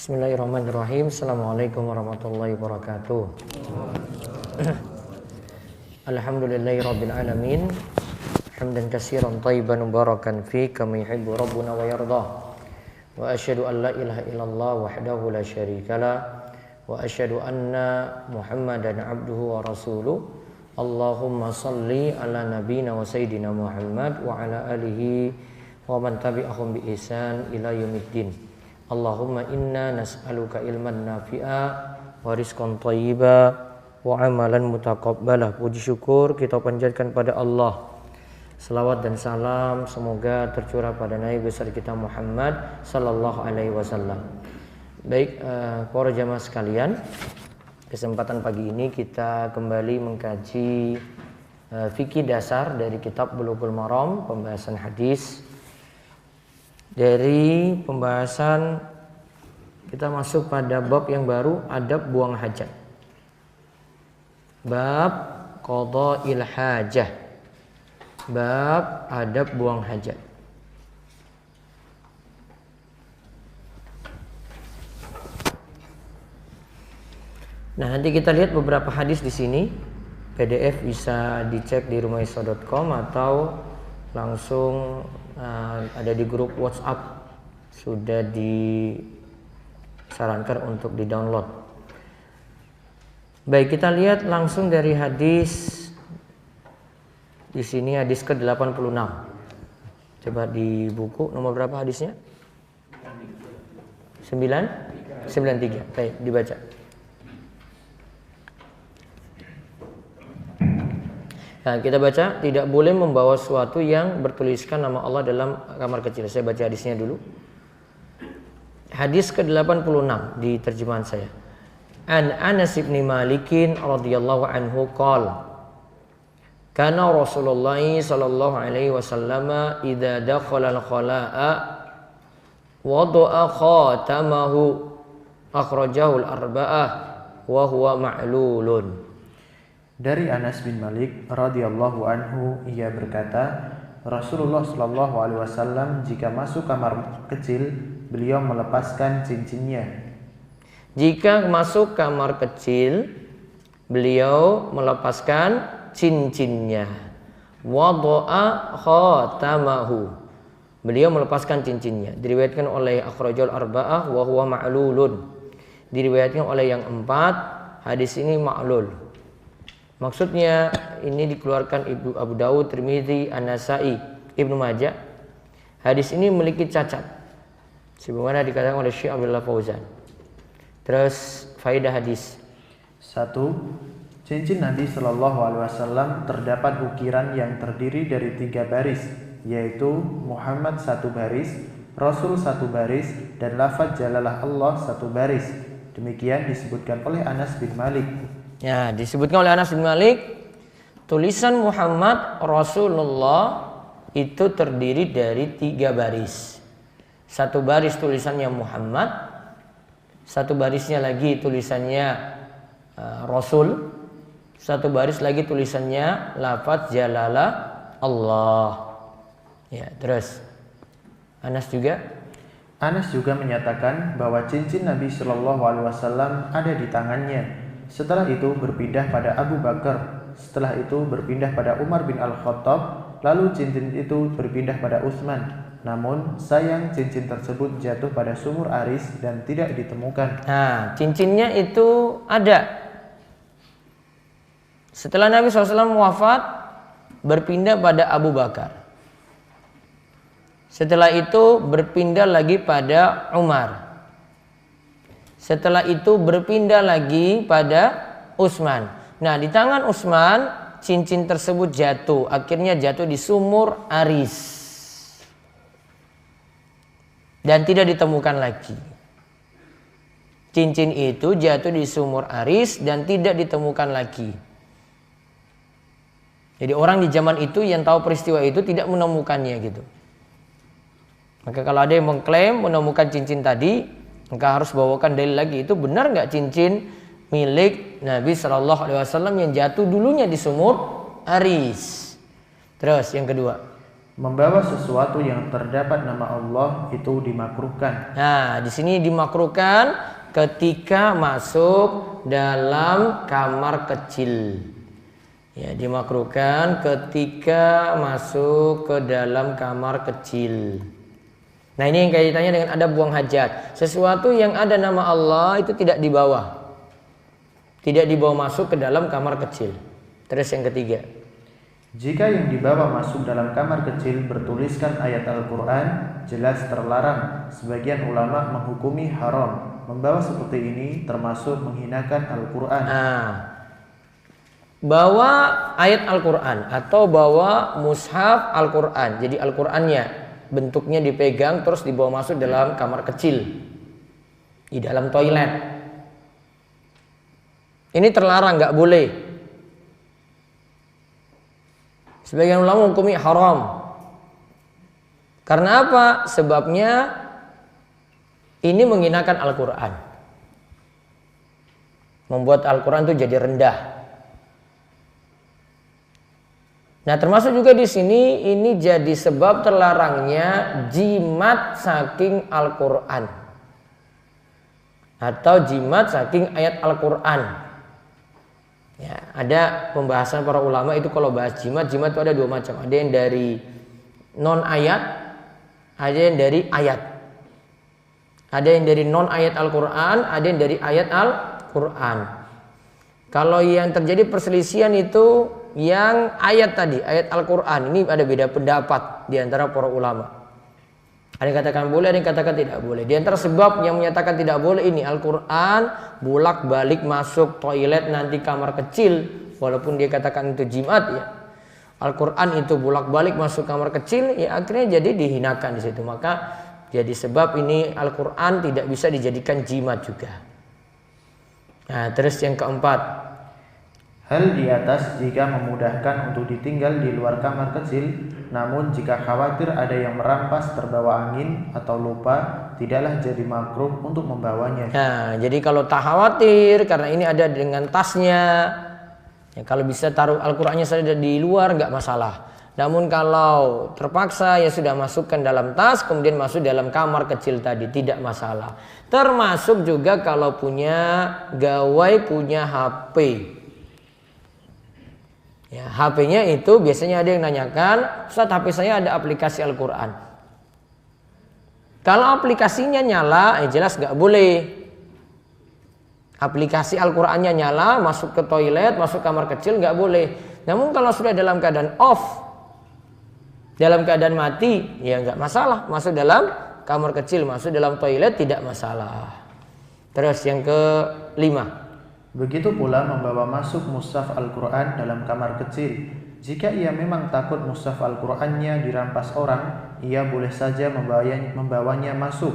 Bismillahirrahmanirrahim. Assalamualaikum warahmatullahi wabarakatuh. Alhamdulillahirabbil alamin. Hamdan katsiran thayyiban mubarakan fi kama yuhibbu rabbuna wa yardah. Wa asyhadu an la ilaha illallah wahdahu la syarikalah wa asyhadu anna Muhammadan abduhu wa rasuluh. Allahumma shalli ala nabiyyina wa sayyidina Muhammad wa ala alihi wa man tabi'ahum bi ihsan ila yaumiddin. Allahumma inna nas'aluka ilman nafi'a wa rizqan thayyiba wa amalan mutaqabbalah. Puji syukur kita panjatkan pada Allah. Selawat dan salam semoga tercurah pada Nabi besar kita Muhammad sallallahu alaihi wasallam. Baik, para jamaah sekalian, kesempatan pagi ini kita kembali mengkaji fikih dasar dari kitab Bulughul Maram, pembahasan hadis. Dari pembahasan kita masuk pada bab yang baru, adab buang hajat. Bab qada'il hajah. Bab adab buang hajat. Nah, nanti kita lihat beberapa hadis di sini. PDF bisa dicek di rumahisa.com atau langsung ada di grup WhatsApp, sudah disarankan untuk di-download. Baik, kita lihat langsung dari hadis. Di sini hadis ke-86. Coba di buku nomor berapa hadisnya? 93. Baik, dibaca. Nah, kita baca, tidak boleh membawa sesuatu yang bertuliskan nama Allah dalam kamar kecil. Saya baca hadisnya dulu. Hadis ke-86 di terjemahan saya. An Anas bin Malikin radhiyallahu anhu qala kana Rasulullah sallallahu alaihi wasallam idza dakhala al-khala'a wada'a khatamahu akhrajahu al-arba'ah wa huwa ma'lulun. Dari Anas bin Malik radhiyallahu anhu, ia berkata, Rasulullah sallallahu alaihi wasallam jika masuk kamar kecil, beliau melepaskan cincinnya. Jika masuk kamar kecil, beliau melepaskan cincinnya. Wada'a khatamahu. Beliau melepaskan cincinnya. Diriwayatkan oleh akhrajul arba'ah wa huwa ma'lulun. Diriwayatkan oleh yang 4, hadis ini ma'lul. Maksudnya ini dikeluarkan Ibnu Abu Dawud, Tirmidzi, An-Nasa'i, Ibnu Majah. Hadis ini memiliki cacat, sebagaimana dikatakan oleh Syekh Abdullah Fauzan. Terus faedah hadis. 1. Cincin Nabi Shallallahu Alaihi Wasallam terdapat ukiran yang terdiri dari 3 baris, yaitu Muhammad 1 baris, Rasul 1 baris, dan lafaz Jalalah Allah 1 baris. Demikian disebutkan oleh Anas bin Malik. Ya, disebutkan oleh Anas bin Malik, tulisan Muhammad Rasulullah itu terdiri dari 3 baris. 1 baris tulisannya Muhammad, 1 barisnya lagi tulisannya Rasul, 1 baris lagi tulisannya lafaz Jalalah Allah. Ya, terus Anas juga menyatakan bahwa cincin Nabi Shallallahu Alaihi Wasallam ada di tangannya. Setelah itu berpindah pada Abu Bakar, setelah itu berpindah pada Umar bin Al-Khattab, lalu cincin itu berpindah pada Utsman. Namun sayang cincin tersebut jatuh pada sumur Aris dan tidak ditemukan. Nah, cincinnya itu ada. Setelah Nabi SAW wafat, berpindah pada Abu Bakar. Setelah itu berpindah lagi pada Umar. Setelah itu berpindah lagi pada Utsman. Nah, di tangan Utsman cincin tersebut jatuh. Akhirnya jatuh di sumur Aris. Dan tidak ditemukan lagi. Cincin itu jatuh di sumur Aris dan tidak ditemukan lagi. Jadi orang di zaman itu yang tahu peristiwa itu tidak menemukannya gitu. Maka kalau ada yang mengklaim menemukan cincin tadi, maka harus bawakan dalil lagi, itu benar nggak cincin milik Nabi Shallallahu Alaihi Wasallam yang jatuh dulunya di sumur Aris. Terus yang kedua, Membawa sesuatu yang terdapat nama Allah itu dimakruhkan. Nah, di sini dimakruhkan ketika masuk dalam kamar kecil. Ya, dimakruhkan ketika masuk ke dalam kamar kecil. Nah, ini yang kaitannya dengan adab buang hajat. Sesuatu yang ada nama Allah itu tidak dibawa. Tidak dibawa masuk ke dalam kamar kecil. Terus yang ketiga, jika yang dibawa masuk dalam kamar kecil bertuliskan ayat Al-Quran, jelas terlarang. Sebagian ulama menghukumi haram. Membawa seperti ini termasuk menghinakan Al-Quran. nah, bawa ayat Al-Quran atau bawa mushaf Al-Quran. Jadi Al-Qurannya bentuknya dipegang terus dibawa masuk dalam kamar kecil, di dalam toilet. Ini terlarang, nggak boleh. Sebagian ulama menghukumi haram. Karena apa? Sebabnya ini menghinakan Al-Quran, membuat Al-Quran itu jadi rendah. Nah, termasuk juga di sini ini jadi sebab terlarangnya jimat saking Al-Quran atau jimat saking ayat Al-Quran. Ya, ada pembahasan para ulama itu kalau bahas jimat itu ada dua macam. Ada yang dari non ayat, ada yang dari ayat. Ada yang dari non ayat Al-Quran, ada yang dari ayat Al-Quran. Kalau yang terjadi perselisihan itu yang ayat tadi, ayat Al-Quran. Ini ada beda pendapat di antara para ulama. Ada yang katakan boleh, ada yang katakan tidak boleh. Di antara sebab yang menyatakan tidak boleh ini Al-Quran bolak-balik masuk toilet nanti kamar kecil, walaupun dia katakan itu jimat ya. Al-Quran itu bolak-balik masuk kamar kecil, ya akhirnya jadi dihinakan di situ. Maka jadi sebab ini Al-Quran tidak bisa dijadikan jimat juga. Nah, terus yang keempat, hal di atas jika memudahkan untuk ditinggal di luar kamar kecil, namun jika khawatir ada yang merampas terbawa angin atau lupa, tidaklah jadi makruh untuk membawanya. Nah, jadi kalau tak khawatir karena ini ada dengan tasnya, ya kalau bisa taruh Al-Qur'annya saja di luar nggak masalah. Namun kalau terpaksa ya sudah masukkan dalam tas, kemudian masuk dalam kamar kecil tadi, tidak masalah. Termasuk juga kalau punya gawai, punya HP. Ya, HP-nya itu biasanya ada yang nanyakan, Ustaz HP saya ada aplikasi Al-Quran. Kalau aplikasinya nyala, jelas gak boleh. Aplikasi Al-Qurannya nyala, masuk ke toilet, masuk kamar kecil gak boleh. Namun kalau sudah dalam keadaan off, dalam keadaan mati, ya gak masalah. Masuk dalam kamar kecil, masuk dalam toilet tidak masalah. Terus yang kelima, begitu pula membawa masuk mushaf Al-Quran dalam kamar kecil. Jika ia memang takut mushaf Al-Qurannya dirampas orang, ia boleh saja membawanya masuk.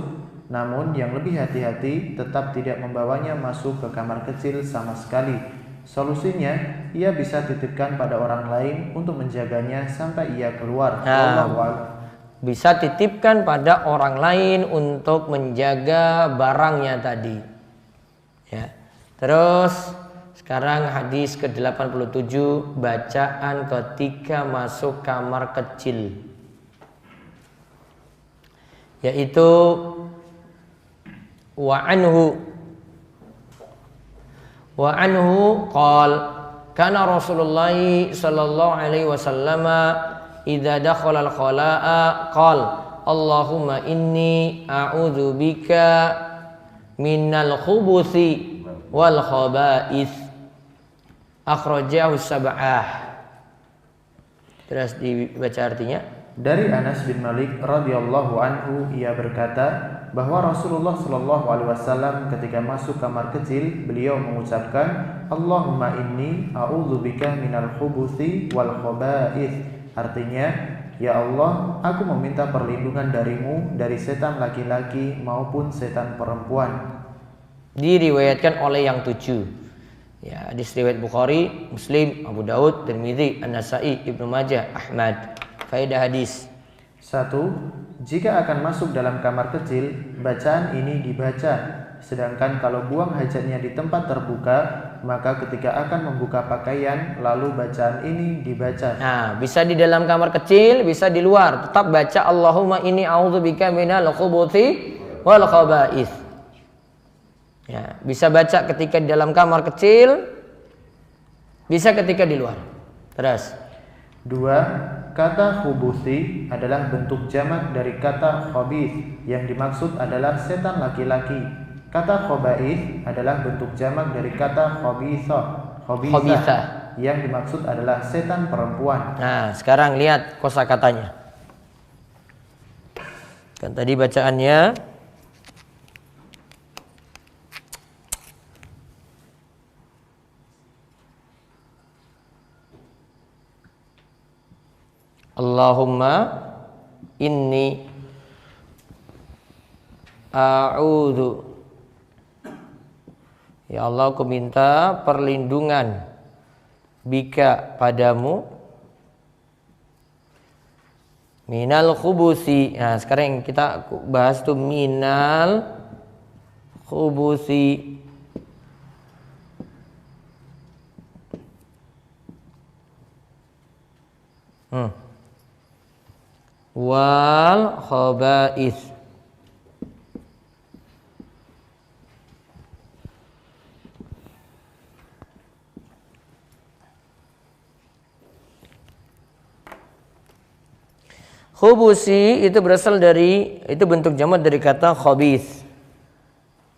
Namun yang lebih hati-hati tetap tidak membawanya masuk ke kamar kecil sama sekali. Solusinya, ia bisa titipkan pada orang lain untuk menjaganya sampai ia keluar. Bisa titipkan pada orang lain untuk menjaga barangnya tadi. Ya. Terus sekarang hadis ke-87, bacaan ketika masuk kamar kecil, yaitu wa anhu qala kana Rasulullah sallallahu alaihi wasallam idza dakhala al-khala'a qala Allahumma inni a'udzubika minal khubuthi wal khaba'ith, akhrajahu sab'ah. Terus dibaca artinya. Dari Anas bin Malik radhiyallahu anhu, ia berkata bahwa Rasulullah sallallahu alaihi wasallam ketika masuk kamar kecil, beliau mengucapkan Allahumma inni a'udzubika minal khubuthi wal khaba'ith. Artinya, ya Allah, aku meminta perlindungan darimu dari setan laki-laki maupun setan perempuan. Diriwayatkan oleh yang 7. Ya, hadis riwayat Bukhari, Muslim, Abu Daud, Tirmidzi, An-Nasa'i, Ibnu Majah, Ahmad. Faedah hadis. 1. Jika akan masuk dalam kamar kecil, bacaan ini dibaca. Sedangkan kalau buang hajatnya di tempat terbuka, maka ketika akan membuka pakaian lalu bacaan ini dibaca. Nah, bisa di dalam kamar kecil, bisa di luar. Tetap baca Allahumma inni a'udzubika minal khubuthi wal khaba'ith. Ya, bisa baca ketika di dalam kamar kecil, bisa ketika di luar. Terus. 2. Kata khubuthi adalah bentuk jamak dari kata khabith yang dimaksud adalah setan laki-laki. Kata khaba'ith adalah bentuk jamak dari kata khabithah yang dimaksud adalah setan perempuan. Nah, sekarang lihat kosakatanya. Kan tadi bacaannya Allahumma inni a'udzu. Ya Allah, aku minta perlindungan bika padamu minal khubusi. Nah, sekarang yang kita bahas tuh minal khubusi. Wal khaba'ith. Khubusi itu berasal dari, itu bentuk jamak dari kata khabith.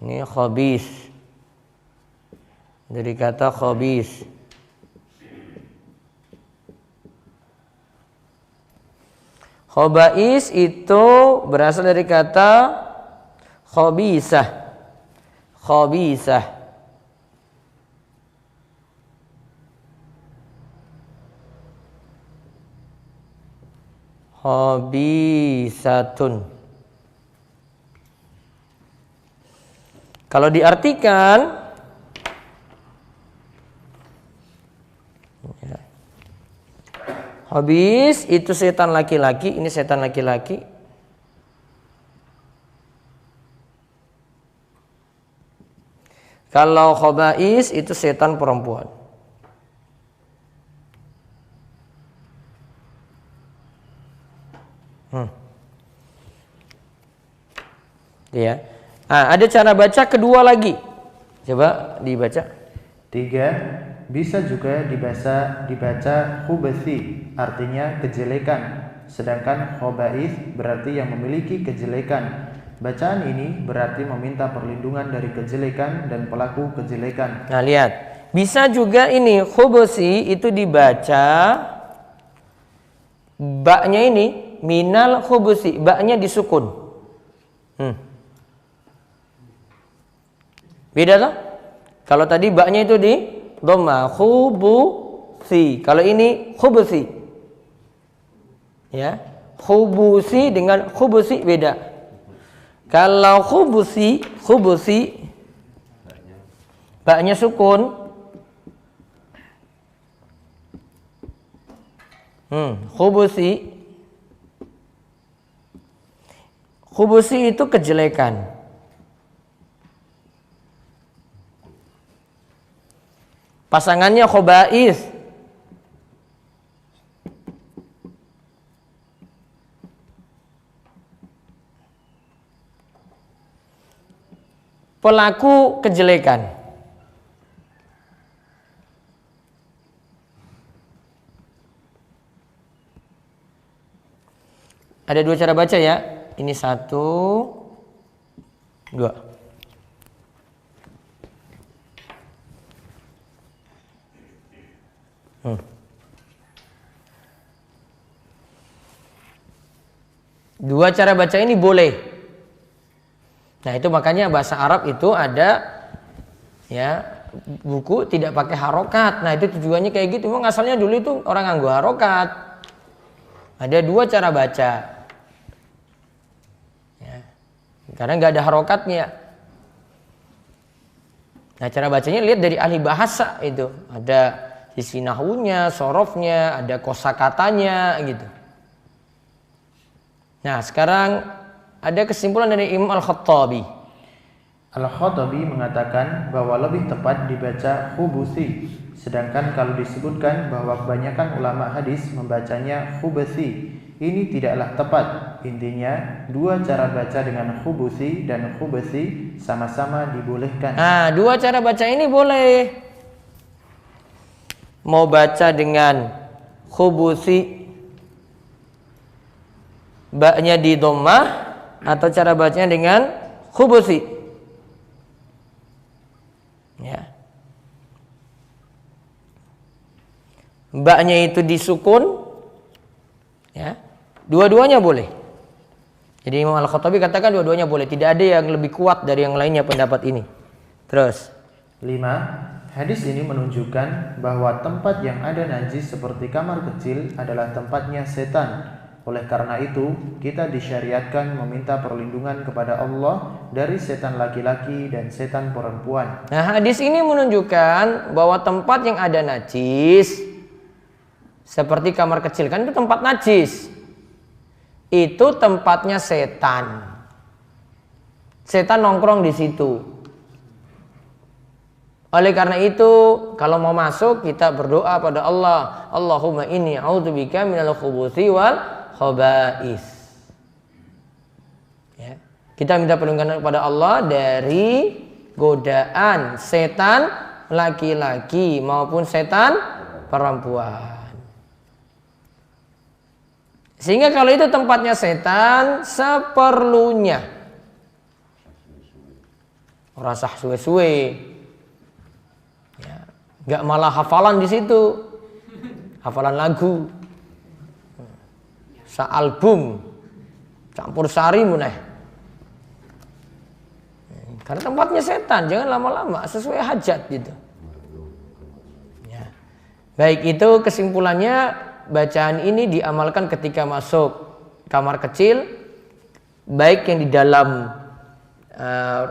Ini khabith. Dari kata khabith. Khaba'is itu berasal dari kata khabisah. Khabisah. Khabisatun. Kalau diartikan habis itu setan laki-laki, ini setan laki-laki. Kalau khaba'is itu setan perempuan. Ya. Nah, ada cara baca kedua lagi. Coba dibaca. 3. Bisa juga dibaca khubuthi, artinya kejelekan. Sedangkan khaba'ith berarti yang memiliki kejelekan. Bacaan ini berarti meminta perlindungan dari kejelekan dan pelaku kejelekan. Nah, lihat. Bisa juga ini khubuthi itu dibaca baknya ini minal khubuthi, baknya disukun. Beda lah. Kalau tadi baknya itu di dhamma khubuthi. Kalau ini khubuthi. Ya. Khubuthi dengan khubuthi beda. Kalau khubuthi baknya sukun. Khubuthi itu kejelekan. Pasangannya khaba'ith. Pelaku kejelekan. Ada dua cara baca ya. Ini 1, 2. Dua cara baca ini boleh. Nah, itu makanya bahasa Arab itu ada ya buku tidak pakai harokat. Nah, itu tujuannya kayak gitu. Memang asalnya dulu itu orang nganggo harokat. Ada dua cara baca. Ya. Karena nggak ada harokatnya. Nah, cara bacanya lihat dari ahli bahasa itu. Ada sisi nahwunya, sorofnya, ada kosakatanya gitu. Nah, sekarang ada kesimpulan dari Imam Al-Khattabi. Al-Khattabi mengatakan bahwa lebih tepat dibaca khubuthi, sedangkan kalau disebutkan bahwa kebanyakan ulama hadis membacanya khubuthi, ini tidaklah tepat. Intinya, dua cara baca dengan khubuthi dan khubuthi sama-sama dibolehkan. Nah, dua cara baca ini boleh. Mau baca dengan khubuthi, baknya di dhammah, atau cara bacanya dengan khubuthi. Ya. Baknya itu disukun, ya. Dua-duanya boleh. Jadi Imam Al-Khattabi katakan dua-duanya boleh. Tidak ada yang lebih kuat dari yang lainnya pendapat ini. Terus 5. Hadis ini menunjukkan bahwa tempat yang ada najis seperti kamar kecil adalah tempatnya setan. Oleh karena itu, kita disyariatkan meminta perlindungan kepada Allah dari setan laki-laki dan setan perempuan. Nah, hadis ini menunjukkan bahwa tempat yang ada najis seperti kamar kecil, kan itu tempat najis. Itu tempatnya setan. Setan nongkrong di situ. Oleh karena itu, kalau mau masuk kita berdoa pada Allah, Allahumma inni a'udzubika minal khubuthi wal khaba'is. Ya. Kita minta perlindungan kepada Allah dari godaan setan laki-laki maupun setan perempuan. Sehingga kalau itu tempatnya setan, seperlunya. Ora sah suwe-suwe. Ya. Gak malah hafalan di situ. Hafalan lagu. Album campur sari muneh. Karena tempatnya setan, jangan lama-lama, sesuai hajat gitu. Ya. Baik, itu kesimpulannya, bacaan ini diamalkan ketika masuk kamar kecil, baik yang di dalam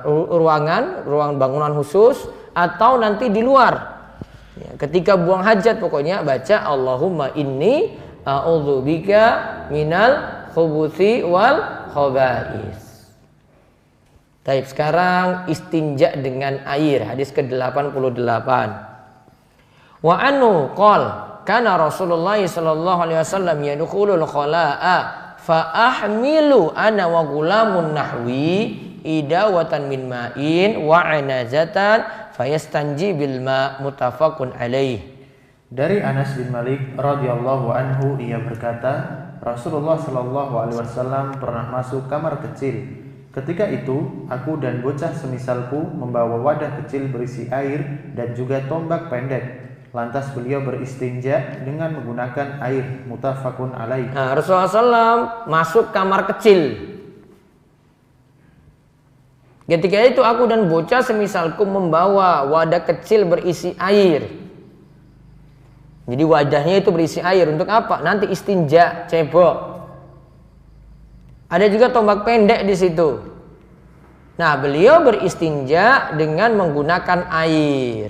ruang bangunan khusus atau nanti di luar. Ya, ketika buang hajat pokoknya baca Allahumma inni a'udzubika minal khubuthi wal khaba'is. Baik, sekarang istinja dengan air, hadis ke-88. Wa anhu qol kana Rasulullah sallallahu alaihi wasallam yadkhulul khala'a fa ahmilu ana wa gulamun nahwi idawatan min ma'in wa anazatan fayastanji bil ma' muttafaqun alaih. Dari Anas bin Malik radhiyallahu anhu, ia berkata, Rasulullah shallallahu alaihi wasallam pernah masuk kamar kecil. Ketika itu, aku dan bocah semisalku membawa wadah kecil berisi air dan juga tombak pendek. Lantas beliau beristinja dengan menggunakan air. Muttafaqun alaih. Nah, Rasulullah SAW masuk kamar kecil. Ketika itu aku dan bocah semisalku membawa wadah kecil berisi air. Jadi wadahnya itu berisi air untuk apa? Nanti istinja, cebok. Ada juga tombak pendek di situ. Nah, beliau beristinja dengan menggunakan air.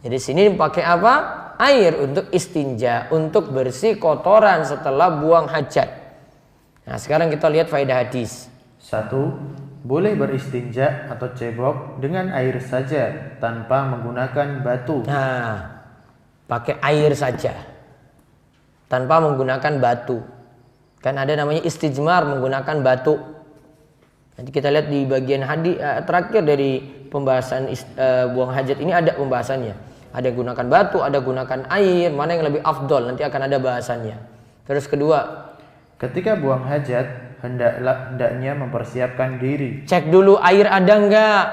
Jadi sini dipakai apa? Air untuk istinja, untuk bersih kotoran setelah buang hajat. Nah, sekarang kita lihat faedah hadis. 1. Boleh beristinja atau cebok dengan air saja tanpa menggunakan batu. Nah, pakai air saja tanpa menggunakan batu. Kan ada namanya istijmar menggunakan batu. Nanti kita lihat di bagian hadis terakhir dari pembahasan buang hajat ini ada pembahasannya. Ada gunakan batu, ada gunakan air, mana yang lebih afdol, nanti akan ada bahasannya. Terus kedua, ketika buang hajat hendaknya mempersiapkan diri. Cek dulu air ada enggak.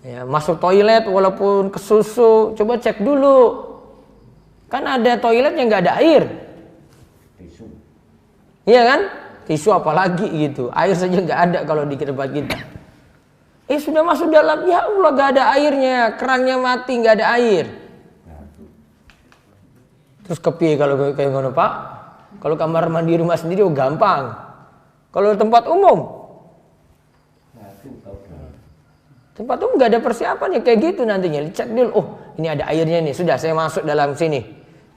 Ya, masuk toilet walaupun kesusu, coba cek dulu. Kan ada toilet yang nggak ada air. Tisu. Iya kan? Tisu apalagi gitu. Air saja nggak ada kalau di tempat kita. Sudah masuk dalam, ya Allah nggak ada airnya, kerannya mati nggak ada air. Terus kepiye kalau kayak ngono Pak? Kalau kamar mandi rumah sendiri gampang. Kalau tempat umum nggak ada persiapannya kayak gitu nantinya. Cek dulu, oh ini ada airnya nih, sudah saya masuk dalam sini.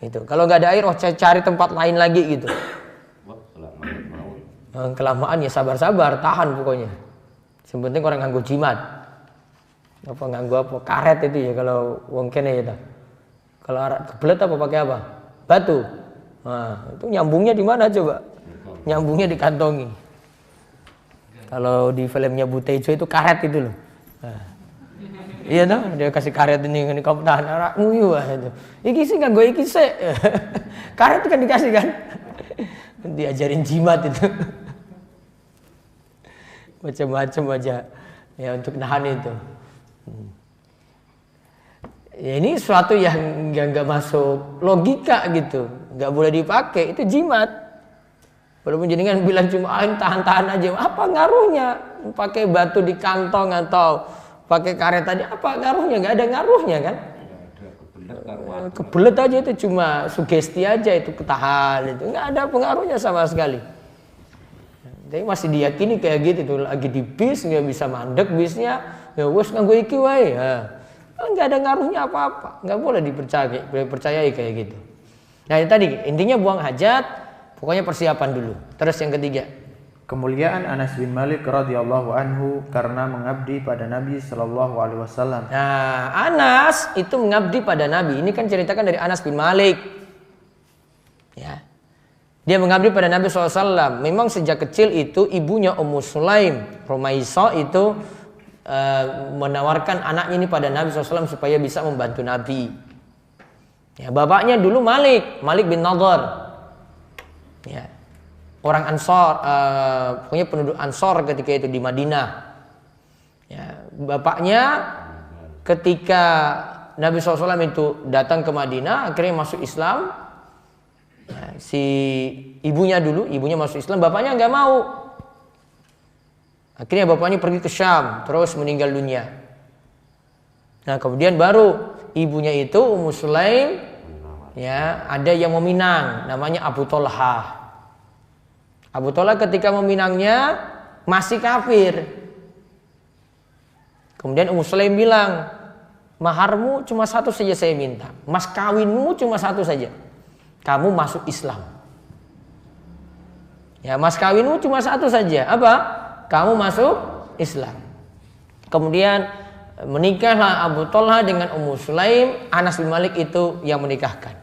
Itu. Kalau nggak ada air, oh cari tempat lain lagi gitu. Kelamaan ya sabar-sabar, tahan pokoknya. Sebenarnya orang nganggo jimat. Apa nganggo apa? Karet itu ya kalau wong kene ya. Kalau kebelet apa pakai apa? Batu. Nah, itu nyambungnya di mana coba? Nyambungnya dikantongi. Kalau di filmnya Butejo itu karet itu loh. Nah, iya dong, dia kasih karet ini kamu tahan arakmu ya itu. Iki sih nganggo iki sik. Karet kan dikasih kan. Diajarin jimat itu. Macam-macam aja ya untuk nahan itu. Ya ini sesuatu yang nggak masuk logika gitu, nggak boleh dipakai, itu jimat. Walaupun jenengan bilang cuma tahan-tahan aja, apa ngaruhnya? Pakai batu di kantong atau pakai karet tadi, apa ngaruhnya? Nggak ada ngaruhnya kan? Kebelet aja itu cuma sugesti aja, itu ketahan itu nggak ada pengaruhnya sama sekali. Tapi masih diyakini kayak gitu tuh, lagi di bis nggak bisa mandek bisnya, ya wes nganggo iki wae. Ya. Nggak ada ngaruhnya apa-apa, nggak boleh dipercayai kayak gitu. Nah itu tadi intinya buang hajat, pokoknya persiapan dulu. Terus yang ketiga, kemuliaan Anas bin Malik radhiyallahu anhu karena mengabdi pada Nabi sallallahu alaihi wasallam. Nah Anas itu mengabdi pada Nabi. Ini kan ceritakan dari Anas bin Malik. Ya. Dia mengabdi pada Nabi SAW. Memang sejak kecil itu ibunya Ummu Sulaim Rumaisah itu menawarkan anaknya ini pada Nabi SAW supaya bisa membantu Nabi. Ya, bapaknya dulu Malik bin Nadhr. Ya, orang Ansor, pokoknya penduduk Ansor ketika itu di Madinah. Ya, bapaknya ketika Nabi SAW itu datang ke Madinah, akhirnya masuk Islam. Nah, si ibunya masuk Islam, bapaknya nggak mau. Akhirnya bapaknya pergi ke Syam, terus meninggal dunia. Nah kemudian baru ibunya itu Ummu Sulaim, ya ada yang meminang, namanya Abu Tolha. Abu Tolha ketika meminangnya masih kafir. Kemudian Ummu Sulaim bilang, maharmu cuma satu saja saya minta, mas kawinmu cuma satu saja. Kamu masuk Islam. Ya, mas kawinmu cuma satu saja. Apa? Kamu masuk Islam. Kemudian menikahlah Abu Tolha dengan Ummu Sulaim. Anas bin Malik itu yang menikahkan.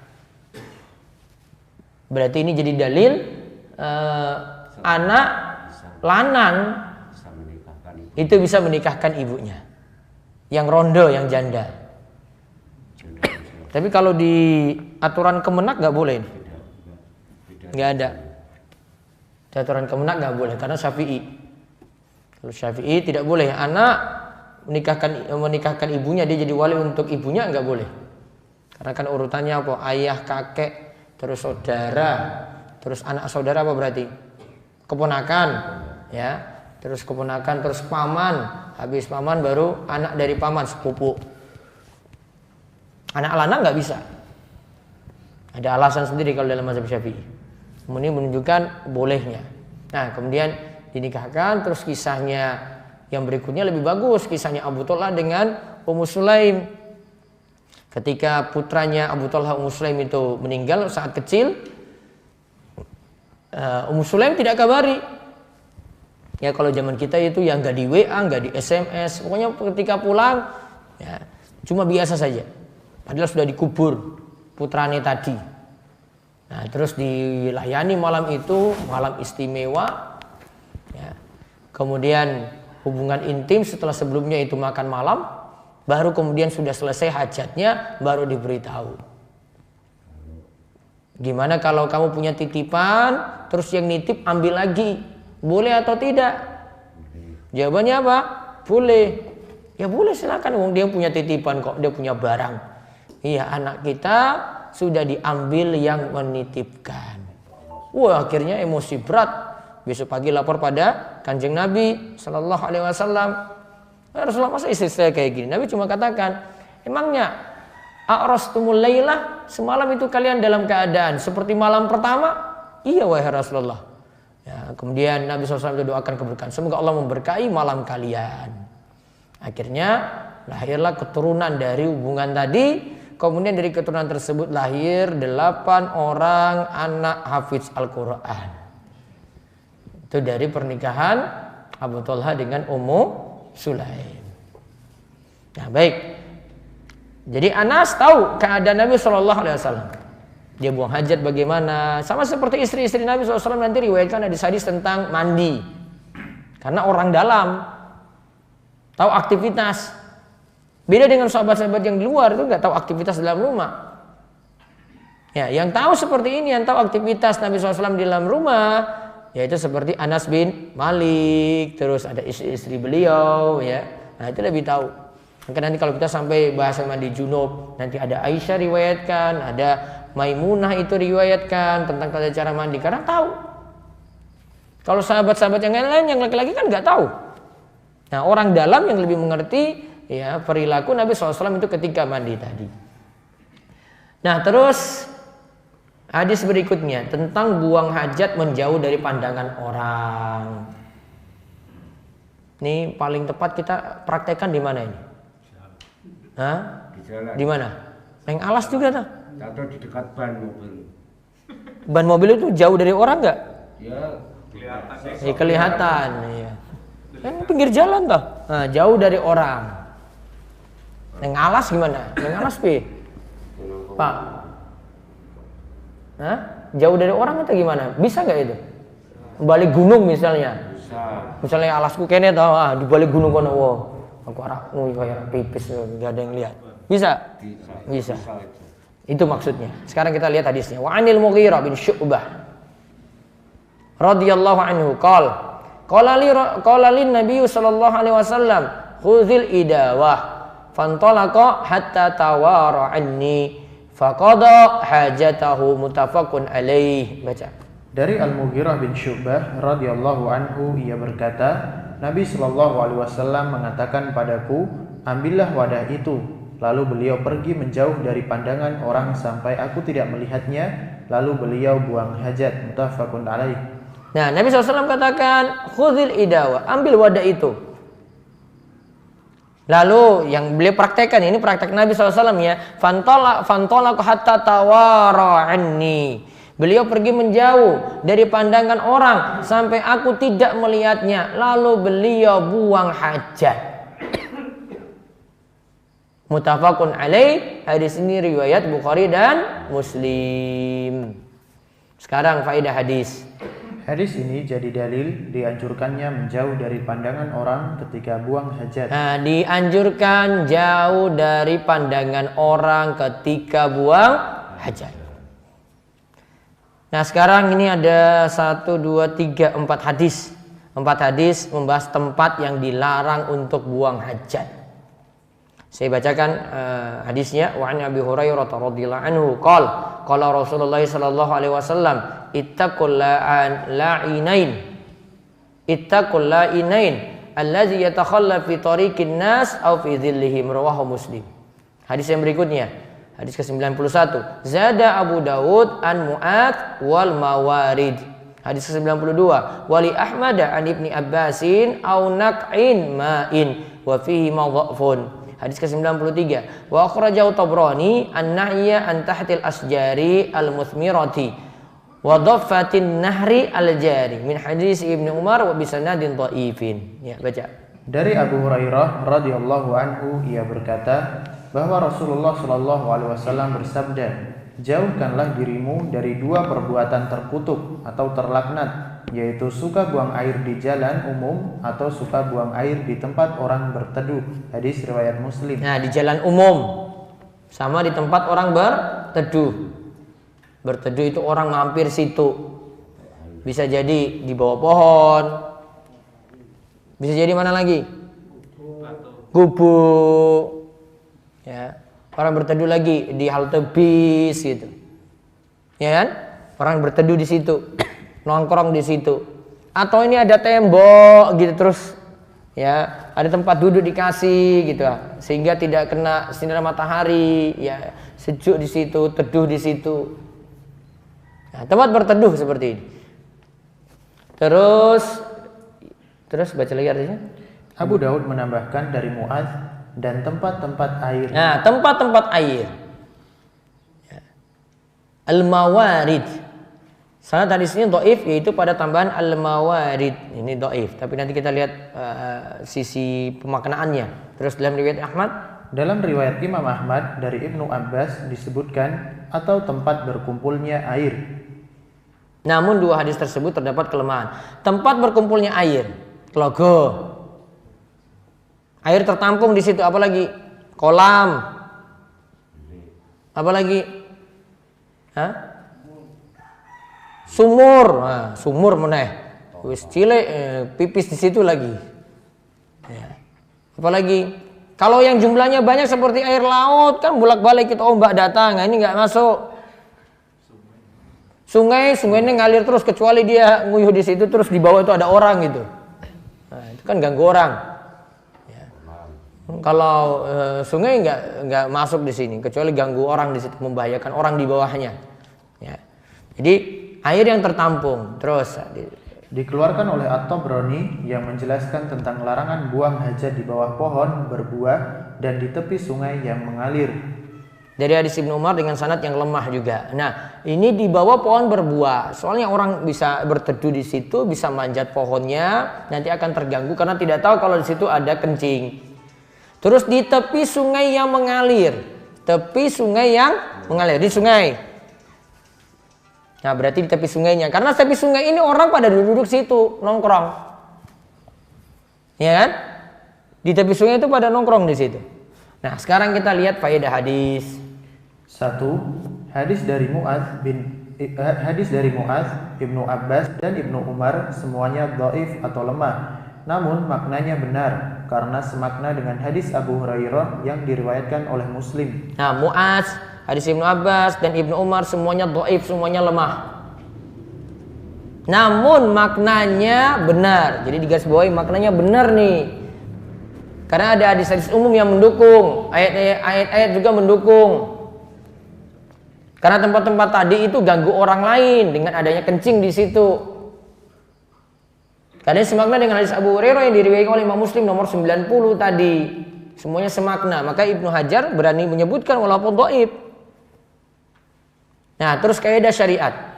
Berarti ini jadi dalil anak lanang itu bisa menikahkan ibunya. Yang rondo, yang janda. Tapi kalau di aturan Kemenak nggak boleh, nggak ada. Di aturan Kemenak nggak boleh karena Syafi'i. Kalau Syafi'i tidak boleh anak menikahkan ibunya, dia jadi wali untuk ibunya nggak boleh. Karena kan urutannya apa? Ayah, kakek, terus saudara, terus anak saudara apa berarti? Keponakan, ya. Terus keponakan, terus paman. Habis paman baru anak dari paman, sepupu. Anak lanang nggak bisa. Ada alasan sendiri kalau dalam mazhab Syafi'i. Ini menunjukkan bolehnya. Nah, kemudian dinikahkan, terus kisahnya yang berikutnya lebih bagus, kisahnya Abu Tolha dengan Ummu Sulaim. Ketika putranya Abu Tolha Ummu Sulaim itu meninggal saat kecil, Ummu Sulaim tidak kabari. Ya kalau zaman kita itu yang nggak di WA, nggak di SMS, pokoknya ketika pulang ya cuma biasa saja. Padahal sudah dikubur putranya tadi. Nah, terus dilayani malam itu, malam istimewa. Ya. Kemudian hubungan intim setelah sebelumnya itu makan malam, baru kemudian sudah selesai hajatnya, baru diberitahu. Gimana kalau kamu punya titipan, terus yang nitip ambil lagi, boleh atau tidak? Jawabannya apa? Boleh. Ya boleh, silakan. Dia punya titipan kok, dia punya barang. Iya, anak kita sudah diambil yang menitipkan. Wah, akhirnya emosi berat. Besok pagi lapor pada Kanjeng Nabi Sallallahu Alaihi Wasallam. Rasulullah, masa istri saya kayak gini? Nabi cuma katakan, emangnya a'rastumul lailah, semalam itu kalian dalam keadaan seperti malam pertama? Iya wahai Rasulullah. Ya, kemudian Nabi SAW itu doakan keberkahan. Semoga Allah memberkahi malam kalian. Akhirnya lahirlah keturunan dari hubungan tadi. Kemudian dari keturunan tersebut lahir 8 orang anak hafiz Al-Quran. Itu dari pernikahan Abu Talha dengan Ummu Sulaim. Nah, baik. Jadi Anas tahu keadaan Nabi SAW. Dia buang hajat bagaimana. Sama seperti istri-istri Nabi SAW nanti riwayatkan hadis-hadis tentang mandi. Karena orang dalam tahu aktivitas. Beda dengan sahabat-sahabat yang di luar itu nggak tahu aktivitas dalam rumah. Ya, yang tahu seperti ini, yang tahu aktivitas Nabi SAW di dalam rumah, yaitu seperti Anas bin Malik, terus ada istri-istri beliau, ya. Nah, itu lebih tahu. Maka nanti kalau kita sampai bahasan mandi junub, nanti ada Aisyah riwayatkan, ada Maimunah itu riwayatkan tentang tata cara mandi, karena tahu. Kalau sahabat-sahabat yang lain, yang laki-laki kan nggak tahu. Nah, orang dalam yang lebih mengerti, ya, perilaku Nabi SAW itu ketika mandi tadi. Nah, terus hadis berikutnya tentang buang hajat menjauh dari pandangan orang. Ini paling tepat kita praktekkan di mana ini? Hah? Di mana? Yang alas juga tuh? Atau di dekat ban mobil. Ban mobil itu jauh dari orang nggak? Ya, Kelihatan. Ya, kelihatan. Ya. Kan pinggir jalan tuh. Nah, jauh dari orang. Yang alas gimana? Yang alas pi? Pak? Hah? Jauh dari orang atau gimana? Bisa nggak itu? Balik gunung misalnya. bisa. Misalnya alasku kene tau, di balik gunung kono, wow, aku arakmu kayak pipis, nggak ada yang lihat. Bisa? Bisa. Itu maksudnya. Sekarang kita lihat hadisnya. Wa 'anil Mughirah bin Syu'bah radhiyallahu anhu qala lin Nabi sallallahu alaihi wasallam khudhil idawah fantalaqa hatta tawara anni faqada hajatahu muttafaqun alaih. Baca. Dari Al-Mughirah bin Syu'bah radhiyallahu anhu, ia berkata, Nabi sallallahu alaihi wasallam mengatakan padaku, ambillah wadah itu. Lalu beliau pergi menjauh dari pandangan orang sampai aku tidak melihatnya. Lalu beliau buang hajat. Muttafaqun alaih. Nah, Nabi SAW katakan, khudhil idawa, ambil wadah itu. Lalu yang beliau praktekkan, ini praktek Nabi SAW ya, fantolak hatta tawara anni. Beliau pergi menjauh dari pandangan orang sampai aku tidak melihatnya. Lalu beliau buang hajat. Muttafaqun alaih. Hadis ini riwayat Bukhari dan Muslim. Sekarang faedah hadis. Hadis ini jadi dalil dianjurkannya menjauh dari pandangan orang ketika buang hajat. Nah, dianjurkan jauh dari pandangan orang ketika buang hajat. Nah, sekarang ini ada 1, 2, 3, 4 hadis. 4 hadis membahas tempat yang dilarang untuk buang hajat. Saya bacakan hadisnya. Wa 'an Abi Hurairah radhiyallahu anhu qala Rasulullah sallallahu alaihi wasallam ittaqul la'inain allazi yatakhalla fi tariqin nas aw fi dhillihim, rawahu Muslim. Hadis yang berikutnya, hadis ke-91, zada Abu Dawud an Mu'ad wal mawarid. Hadis ke-92, wali Ahmad an Ibni Abbasin aw naq'in ma'in wa fihi madhafun. Hadis ke-93, wa akhrajahu Tabrani an-nahya an tahtil asjari al-muthmirati wa dhaffatin nahri al-jari min hadis Ibnu Umar wa bisanadin dhaifin. Ya, baca. Dari Abu Hurairah radhiyallahu anhu, ia berkata bahwa Rasulullah shallallahu alaihi wasallam bersabda, jauhkanlah dirimu dari 2 perbuatan terkutuk atau terlaknat, yaitu suka buang air di jalan umum atau suka buang air di tempat orang berteduh. Hadis riwayat Muslim. Nah, di jalan umum sama di tempat orang berteduh. Berteduh itu orang mampir situ. Bisa jadi di bawah pohon. Bisa jadi mana lagi? Gubuk. Ya, orang berteduh lagi di halte bis gitu. Ya kan? Orang berteduh di situ. Nongkrong di situ, atau ini ada tembok gitu, terus ya ada tempat duduk dikasih gitu lah, sehingga tidak kena sinar matahari, ya sejuk di situ, teduh di situ. Nah, tempat berteduh seperti ini. Terus baca lagi artinya. Abu Daud menambahkan dari Mu'adz dan tempat-tempat air. Nah, tempat-tempat air. Al-mawarid. Sanad hadisnya dhaif yaitu pada tambahan al-mawarid. Ini dhaif, tapi nanti kita lihat sisi pemaknaannya. Terus dalam riwayat Ahmad, dalam riwayat Imam Ahmad dari Ibnu Abbas disebutkan atau tempat berkumpulnya air. Namun dua hadis tersebut terdapat kelemahan. Tempat berkumpulnya air, telaga. Air tertampung di situ, apalagi kolam. Apalagi? Hah? Sumur. Nah, sumur meneh. Wis cilik pipis di situ lagi. Ya. Apalagi kalau yang jumlahnya banyak seperti air laut kan bolak-balik itu ombak datang. Nah, ini nggak masuk. Sungai ini ngalir terus kecuali dia nguyuh di situ terus di bawah itu ada orang gitu. Nah, itu kan ganggu orang. Ya. Kalau sungai nggak masuk di sini kecuali ganggu orang di situ, membahayakan orang di bawahnya. Ya. Jadi air yang tertampung terus dikeluarkan oleh At-Tabrani yang menjelaskan tentang larangan buang hajat di bawah pohon berbuah dan di tepi sungai yang mengalir. Dari hadis Ibnu Umar dengan sanad yang lemah juga. Nah, ini di bawah pohon berbuah. Soalnya orang bisa berteduh di situ, bisa manjat pohonnya, nanti akan terganggu karena tidak tahu kalau di situ ada kencing. Terus di tepi sungai yang mengalir. Tepi sungai yang mengalir di sungai. Nah, berarti di tepi sungainya. Karena tepi sungai ini orang pada duduk situ, nongkrong. Ya kan? Di tepi sungai itu pada nongkrong di situ. Nah, sekarang kita lihat faedah hadis. 1. Hadis dari Mu'adz Ibnu Abbas dan Ibnu Umar semuanya dhaif atau lemah. Namun maknanya benar karena semakna dengan hadis Abu Hurairah yang diriwayatkan oleh Muslim. Nah, Mu'adz, hadis Ibnu Abbas dan Ibnu Umar semuanya dhaif, semuanya lemah. Namun maknanya benar. Jadi digarisbawahi maknanya benar nih. Karena ada hadis-hadis umum yang mendukung, ayat-ayat juga mendukung. Karena tempat-tempat tadi itu ganggu orang lain dengan adanya kencing di situ. Karena semakna dengan hadis Abu Hurairah yang diriwayatkan oleh Imam Muslim nomor 90 tadi. Semuanya semakna. Maka Ibnu Hajar berani menyebutkan walaupun dhaif. Nah, terus kaidah syariat.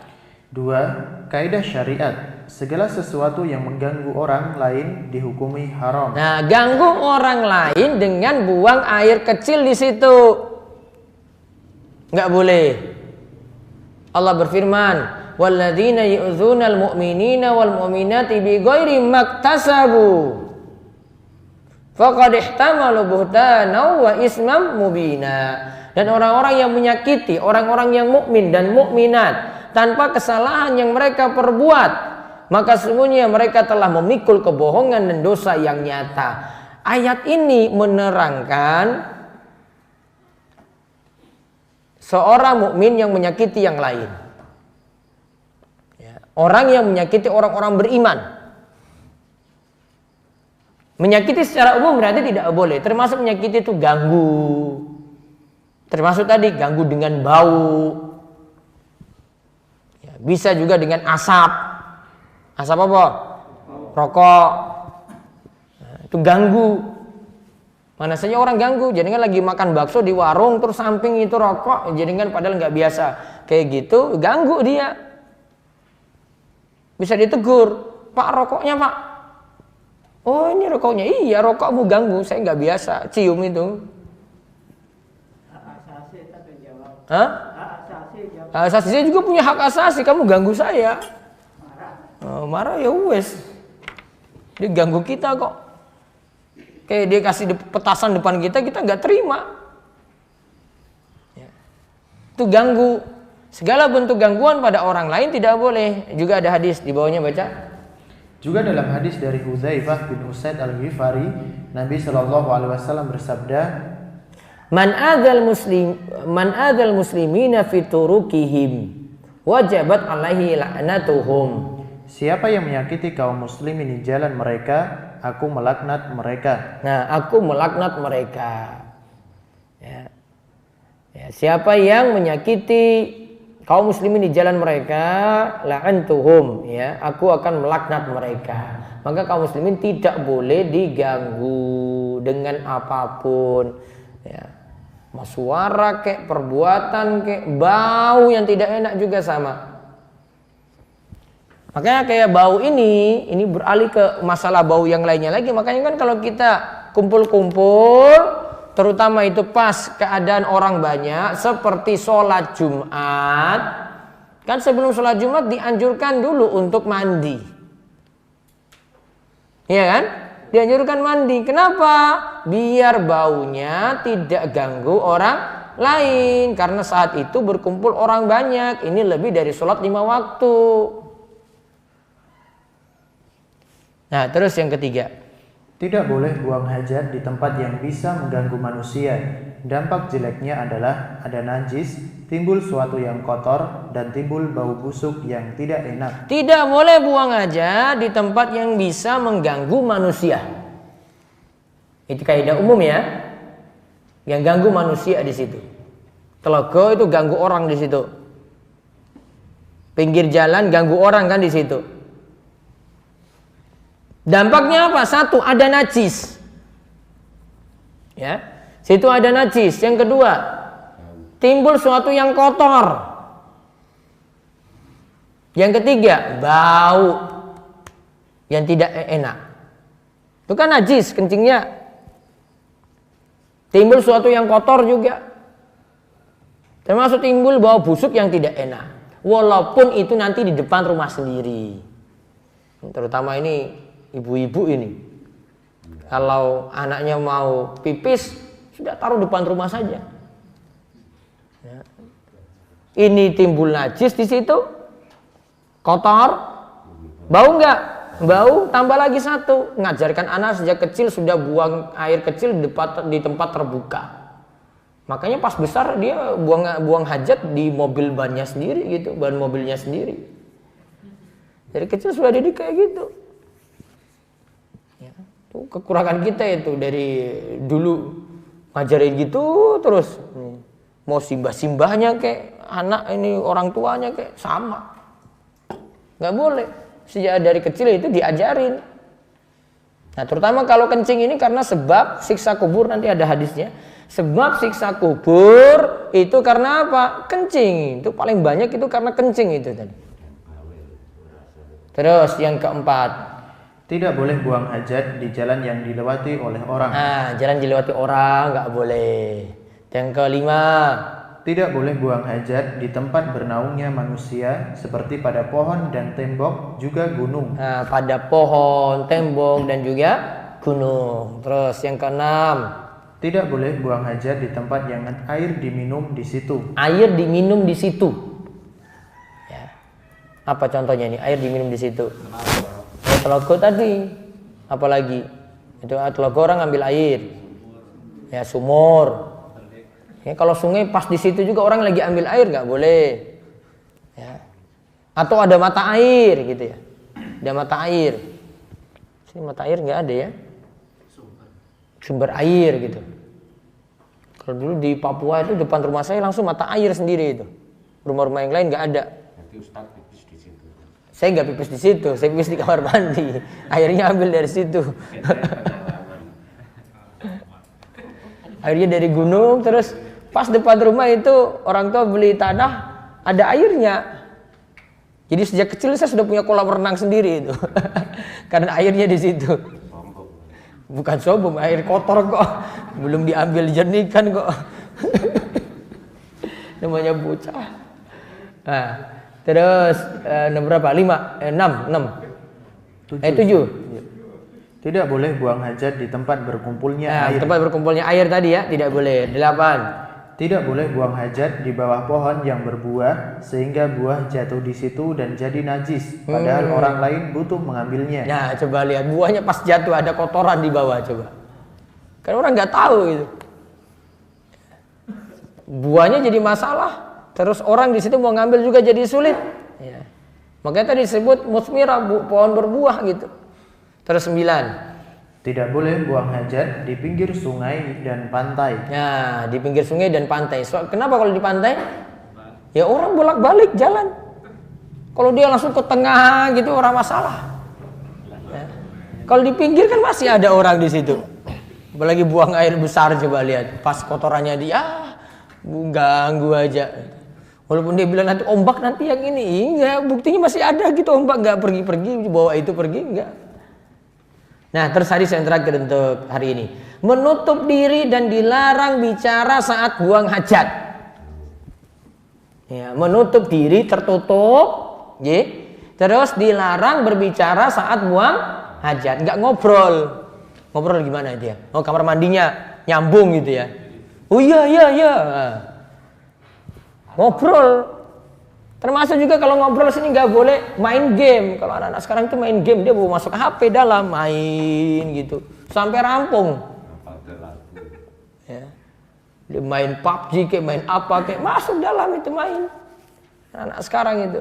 2. Kaidah syariat. Segala sesuatu yang mengganggu orang lain dihukumi haram. Nah, ganggu orang lain dengan buang air kecil di situ. Enggak boleh. Allah berfirman, "Walladzina yu'dzunal mu'minina wal mu'minati bighairi maktasabu faqad ihtamalu buhtanan wa ismam mubina." Dan orang-orang yang menyakiti orang-orang yang mukmin dan mukminat tanpa kesalahan yang mereka perbuat, maka sesungguhnya mereka telah memikul kebohongan dan dosa yang nyata. Ayat ini menerangkan seorang mukmin yang menyakiti yang lain. Ya, orang yang menyakiti orang-orang beriman. Menyakiti secara umum berarti tidak boleh. Termasuk menyakiti itu ganggu. Termasuk tadi ganggu dengan bau. Ya, bisa juga dengan asap. Asap apa? Rokok. Nah, itu ganggu. Mana saja orang ganggu, jadi kan lagi makan bakso di warung terus samping itu rokok, jadi kan padahal nggak biasa kayak gitu, ganggu dia. Bisa ditegur, "Pak, rokoknya Pak." "Oh, ini rokoknya." "Iya, rokokmu ganggu, saya nggak biasa cium itu." Hak asasi tapi jawab. Hah? Hak asasi jawab. Hak asasi saya juga punya hak asasi, kamu ganggu saya. Marah. Oh, marah ya wes. Dia ganggu kita kok. Kayak dia kasih petasan depan kita nggak terima. Ya. Itu ganggu. Segala bentuk gangguan pada orang lain tidak boleh. Juga ada hadis di bawahnya, baca. Juga dalam hadis dari Hudzaifah bin Usaid Al-Ghifari, Nabi Shallallahu Alaihi Wasallam bersabda, Man adzal muslimina fi turukihim wajabat alaihi la'natuhum. Siapa yang menyakiti kaum muslimin di jalan mereka, aku melaknat mereka. Nah, aku melaknat mereka. Ya. Ya, siapa yang menyakiti kaum muslimin di jalan mereka, la'antuhum, ya, aku akan melaknat mereka. Maka kaum muslimin tidak boleh diganggu dengan apapun. Ya. Mau suara kek, perbuatan kek, bau yang tidak enak juga sama. Makanya kayak bau ini beralih ke masalah bau yang lainnya lagi. Makanya kan kalau kita kumpul-kumpul, terutama itu pas keadaan orang banyak, seperti sholat Jumat, kan sebelum sholat Jumat dianjurkan dulu untuk mandi. Iya kan? Dianjurkan mandi. Kenapa? Biar baunya tidak ganggu orang lain. Karena saat itu berkumpul orang banyak. Ini lebih dari sholat 5 waktu. Nah, terus yang ketiga. Tidak boleh buang hajat di tempat yang bisa mengganggu manusia. Dampak jeleknya adalah ada najis, timbul suatu yang kotor, dan timbul bau busuk yang tidak enak. Tidak boleh buang hajat di tempat yang bisa mengganggu manusia. Itu kaidah umum ya. Yang ganggu manusia di situ. Telaga itu ganggu orang di situ. Pinggir jalan ganggu orang kan di situ. Dampaknya apa? Satu, ada najis. Ya, situ ada najis. Yang kedua, timbul suatu yang kotor. Yang ketiga, bau yang tidak enak. Itu kan najis kencingnya. Timbul suatu yang kotor juga. Termasuk timbul bau busuk yang tidak enak. Walaupun itu nanti di depan rumah sendiri. Terutama ini ibu-ibu ini, kalau anaknya mau pipis, sudah taruh depan rumah saja. Ya. Ini timbul najis di situ, kotor, bau enggak? Bau, tambah lagi satu, ngajarkan anak sejak kecil sudah buang air kecil di tempat terbuka. Makanya pas besar dia buang hajat di mobil bannya sendiri gitu, ban mobilnya sendiri. Dari kecil sudah didik kayak gitu. Itu kekurangan kita itu dari dulu ngajarin gitu terus. Mau simbah-simbahnya kayak anak ini orang tuanya kayak sama. Nggak boleh. Sejak dari kecil itu diajarin. Nah, terutama kalau kencing ini karena sebab siksa kubur, nanti ada hadisnya. Sebab siksa kubur itu karena apa? Kencing. Itu paling banyak itu karena kencing itu tadi. Terus yang keempat, tidak boleh buang hajat di jalan yang dilewati oleh orang. Nah, jalan dilewati orang nggak boleh. Yang kelima, tidak boleh buang hajat di tempat bernaungnya manusia seperti pada pohon dan tembok, juga gunung. Nah, pada pohon, tembok dan juga gunung. Terus yang keenam, tidak boleh buang hajat di tempat yang air diminum di situ. Air diminum di situ. Ya. Apa contohnya nih? Air diminum di situ. Telaga tadi, apalagi itu telaga orang ngambil air, ya sumur. Ya, kalau sungai pas di situ juga orang lagi ambil air nggak boleh. Ya. Atau ada mata air gitu ya, ada mata air. Sini mata air nggak ada ya, sumber air gitu. Kalau dulu di Papua itu depan rumah saya langsung mata air sendiri itu, rumah-rumah yang lain nggak ada. Saya nggak pipis di situ, saya pipis di kamar mandi. Airnya ambil dari situ. Airnya dari gunung, terus pas depan rumah itu orang tua beli tanah, ada airnya. Jadi sejak kecil saya sudah punya kolam renang sendiri itu, karena airnya di situ. Bukan sombong, air kotor kok, belum diambil jernikan kok. Namanya bocah. Nah. Terus berapa? 5, 6, 7. Tidak boleh buang hajat di tempat berkumpulnya air. Tempat berkumpulnya air tadi ya, tidak boleh. 8. Tidak boleh buang hajat di bawah pohon yang berbuah sehingga buah jatuh di situ dan jadi najis. Padahal orang lain butuh mengambilnya. Nah, coba lihat buahnya pas jatuh ada kotoran di bawah coba. Kan orang nggak tahu itu. Buahnya jadi masalah. Terus orang di situ mau ngambil juga jadi sulit. Ya. Makanya tadi disebut musmirah, pohon berbuah gitu. Terus 9. Tidak boleh buang hajat di pinggir sungai dan pantai. Nah, di pinggir sungai dan pantai. Kenapa kalau di pantai? Ya orang bolak-balik jalan. Kalau dia langsung ke tengah gitu orang masalah. Ya. Kalau di pinggir kan masih ada orang di situ. Apalagi buang air besar, coba lihat. Pas kotorannya dia ganggu aja. Walaupun dia bilang nanti ombak nanti yang ini, enggak, buktinya masih ada gitu ombak, enggak pergi-pergi bawa itu pergi, enggak. Nah, terus hadis yang terakhir untuk hari ini. Menutup diri dan dilarang bicara saat buang hajat. Ya, menutup diri tertutup, ya. Terus dilarang berbicara saat buang hajat, enggak ngobrol. Ngobrol gimana dia? Oh, kamar mandinya nyambung gitu ya. Oh iya. Nah. Ngobrol, termasuk juga kalau ngobrol sini nggak boleh main game. Kalau anak-anak sekarang itu main game, dia bawa masuk HP dalam main gitu sampai rampung. Ya. Dia main PUBG kayak main apa kayak masuk dalam itu main. Anak sekarang itu.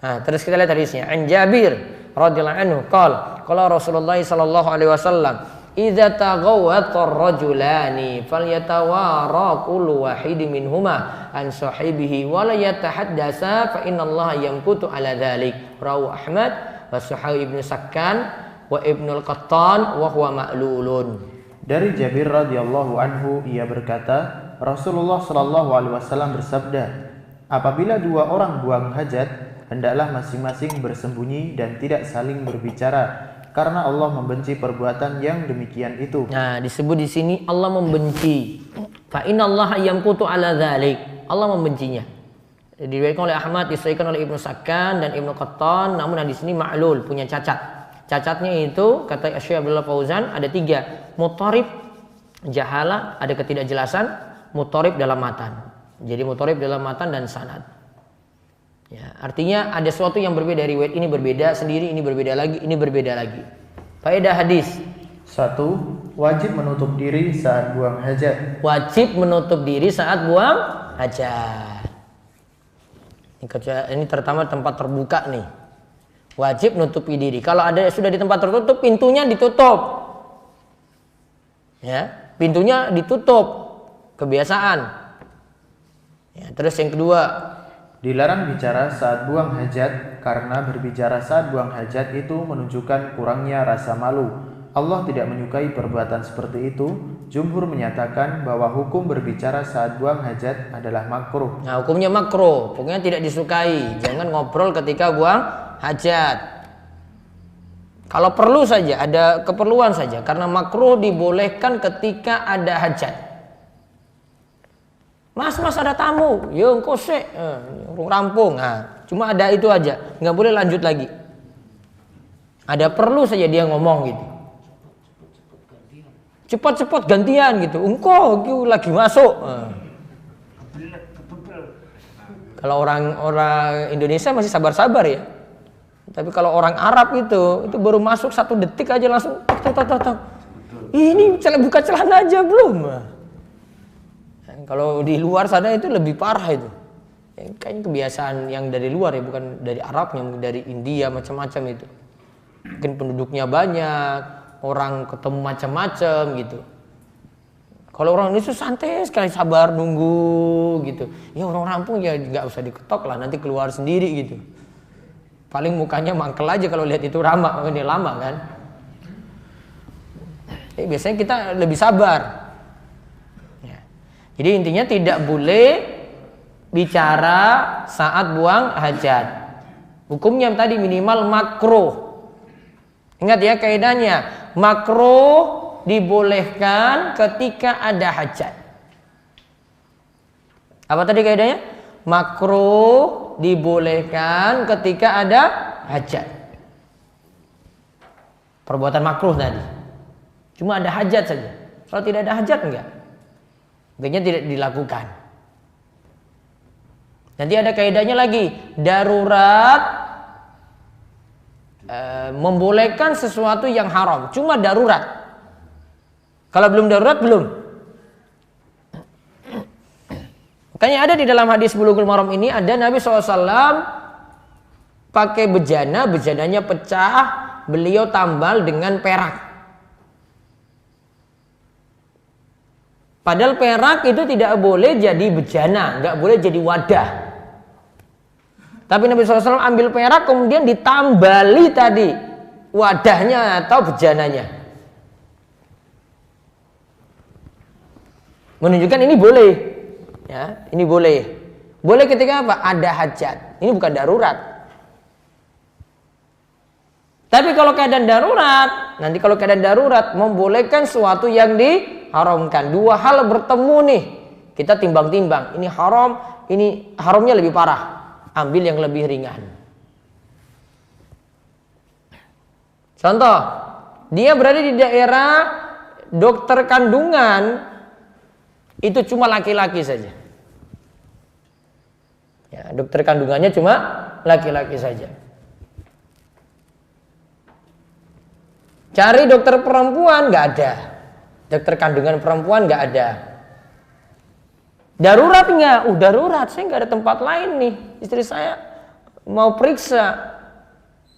Nah, terus kita lihat hadisnya. An Jabir radhiyallahu anhu qala Rasulullah sallallahu alaihi wasallam idza taghawwata ar-rajulani falyatawara kullu wahidin minhuma an sahibihi wa la yatahaddatsa fa innallaha yamkutu ala dzalik rawu Ahmad wa Suhaib ibn Sakkan wa Ibnul Qattan wa huwa ma'lulun. Dari Jabir radhiyallahu anhu ia berkata, Rasulullah sallallahu alaihi wasallam bersabda, apabila dua orang buang hajat, hendaklah masing-masing bersembunyi dan tidak saling berbicara. Karena Allah membenci perbuatan yang demikian itu. Nah, disebut di sini Allah membenci. Fa innallaha yamkutu ala dzalik. Allah membencinya. Diriwayatkan oleh Ahmad, disahihkan oleh Ibnu Sakkan dan Ibnu Qattan, namun di sini ma'lul, punya cacat. Cacatnya itu kata Syekh Abdullah Fauzan ada 3. Mutharib, jahala, ada ketidakjelasan, mutharib dalam matan. Jadi mutharib dalam matan dan sanad. Ya, artinya ada sesuatu yang berbeda, riwayat ini berbeda sendiri, ini berbeda lagi, ini berbeda lagi. Faedah hadis. 1. Wajib menutup diri saat buang hajat. Wajib menutup diri saat buang hajat. Ini terutama tempat terbuka nih. Wajib menutupi diri. Kalau ada sudah di tempat tertutup, pintunya ditutup. Ya, pintunya ditutup. Kebiasaan. Ya, terus yang kedua, dilarang bicara saat buang hajat karena berbicara saat buang hajat itu menunjukkan kurangnya rasa malu. Allah tidak menyukai perbuatan seperti itu. Jumhur menyatakan bahwa hukum berbicara saat buang hajat adalah makruh. Nah, hukumnya makruh, pokoknya tidak disukai. Jangan ngobrol ketika buang hajat. Kalau perlu saja, ada keperluan saja. Karena makruh dibolehkan ketika ada hajat. Mas ada tamu, yo engko sik, rampung. Nah, cuma ada itu aja, nggak boleh lanjut lagi. Ada perlu saja dia ngomong gitu. Cepat-cepat gantian gitu. Engko lagi masuk. Kalau orang Indonesia masih sabar-sabar ya. Tapi kalau orang Arab itu baru masuk 1 detik aja langsung tok. Ini buka celana aja belum. Kalau di luar sana itu lebih parah itu. Kayaknya kebiasaan yang dari luar ya, bukan dari Arab, yang dari India macam-macam itu. Mungkin penduduknya banyak, orang ketemu macam-macam gitu. Kalau orang Indonesia santai sekali, sabar nunggu gitu. Ya orang rampung ya nggak usah diketok lah, nanti keluar sendiri gitu. Paling mukanya mangkel aja kalau lihat itu lama kan. Biasanya kita lebih sabar. Jadi intinya tidak boleh bicara saat buang hajat. Hukumnya tadi minimal makruh. Ingat ya kaidahnya, makruh dibolehkan ketika ada hajat. Apa tadi kaidahnya? Makruh dibolehkan ketika ada hajat. Perbuatan makruh tadi. Cuma ada hajat saja. Kalau tidak ada hajat enggak. Baiknya tidak dilakukan. Nanti ada kaidahnya lagi, darurat membolehkan sesuatu yang haram, cuma darurat. Kalau belum darurat belum. Makanya ada di dalam hadis Bulughul Maram ini ada Nabi SAW pakai bejana, bejananya pecah, beliau tambal dengan perak. Padahal perak itu tidak boleh jadi bejana, nggak boleh jadi wadah. Tapi Nabi SAW ambil perak kemudian ditambali tadi wadahnya atau bejananya. Menunjukkan ini boleh, ya, ini boleh. Boleh ketika apa? Ada hajat. Ini bukan darurat. Tapi kalau keadaan darurat, nanti kalau keadaan darurat membolehkan sesuatu yang diharamkan. Dua hal bertemu nih. Kita timbang-timbang. Ini haram, ini haramnya lebih parah. Ambil yang lebih ringan. Contoh, dia berada di daerah dokter kandungan, itu cuma laki-laki saja. Ya, dokter kandungannya cuma laki-laki saja. Cari dokter perempuan nggak ada, dokter kandungan perempuan nggak ada. Darurat nggak? Darurat. Saya nggak ada tempat lain nih. Istri saya mau periksa,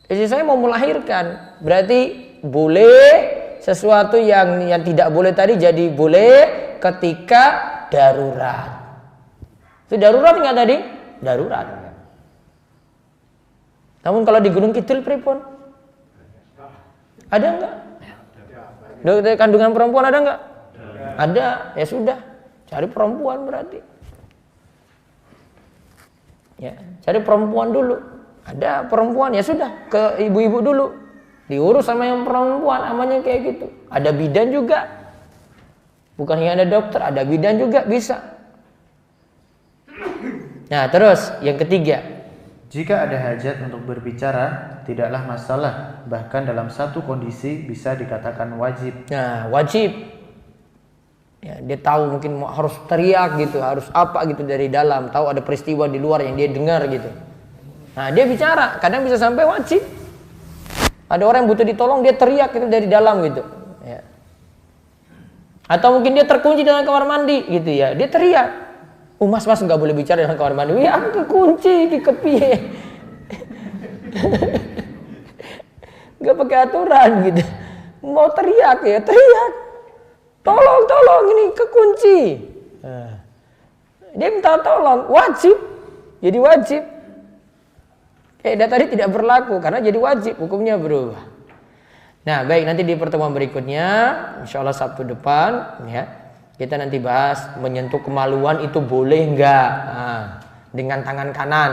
istri saya mau melahirkan. Berarti boleh sesuatu yang tidak boleh tadi jadi boleh ketika darurat. Itu darurat nggak tadi? Darurat. Namun kalau di Gunung Kidul pripun? Ada enggak? Dokter kandungan perempuan ada enggak? Ada. Ya sudah, cari perempuan berarti. Ya, cari perempuan dulu. Ada perempuan, ya sudah, ke ibu-ibu dulu. Diurus sama yang perempuan, namanya kayak gitu. Ada bidan juga. Bukan hanya ada dokter, ada bidan juga bisa. Nah, terus yang ketiga. Jika ada hajat untuk berbicara, tidaklah masalah. Bahkan dalam satu kondisi bisa dikatakan wajib. Nah, wajib. Ya, dia tahu mungkin harus teriak gitu, harus apa gitu dari dalam. Tahu ada peristiwa di luar yang dia dengar gitu. Nah, dia bicara. Kadang bisa sampai wajib. Ada orang yang butuh ditolong, dia teriak gitu dari dalam gitu. Ya. Atau mungkin dia terkunci dalam kamar mandi gitu ya. Dia teriak. Mas nggak boleh bicara dalam kamar mandi. Ya aku kekunci, kepiye. Nggak pakai aturan gitu. Mau teriak ya teriak. Tolong ini kekunci. Dia minta tolong, wajib. Jadi wajib. Kayak tadi tidak berlaku karena jadi wajib, hukumnya berubah. Nah, baik, nanti di pertemuan berikutnya, insya Allah Sabtu depan, ya, kita nanti bahas menyentuh kemaluan itu boleh enggak dengan tangan kanan.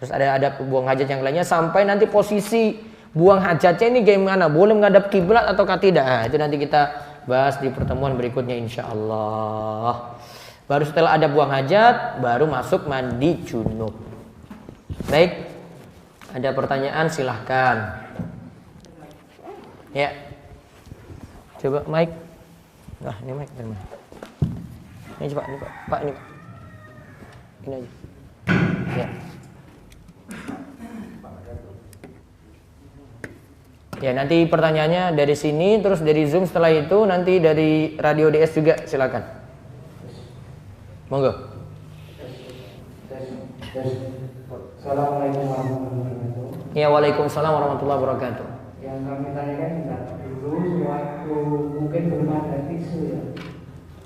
Terus ada buang hajat yang lainnya sampai nanti posisi buang hajatnya ini gimana? Boleh menghadap kiblat ataukah tidak? Nah, itu nanti kita bahas di pertemuan berikutnya insya Allah. Baru setelah ada buang hajat, baru masuk mandi junub. Baik, ada pertanyaan silahkan. Ya, coba mic. Nah, ini mic dari mana? Ini coba, ini Pak, ini Pak. Ini aja. Ya. Ya, nanti pertanyaannya dari sini, terus dari Zoom setelah itu, nanti dari Radio DS juga silakan. Monggo. Assalamualaikum warahmatullahi wabarakatuh. Ya, waalaikumsalam warahmatullahi wabarakatuh. Yang kami tanyakan dulu sewaktu mungkin belum ada tisu ya.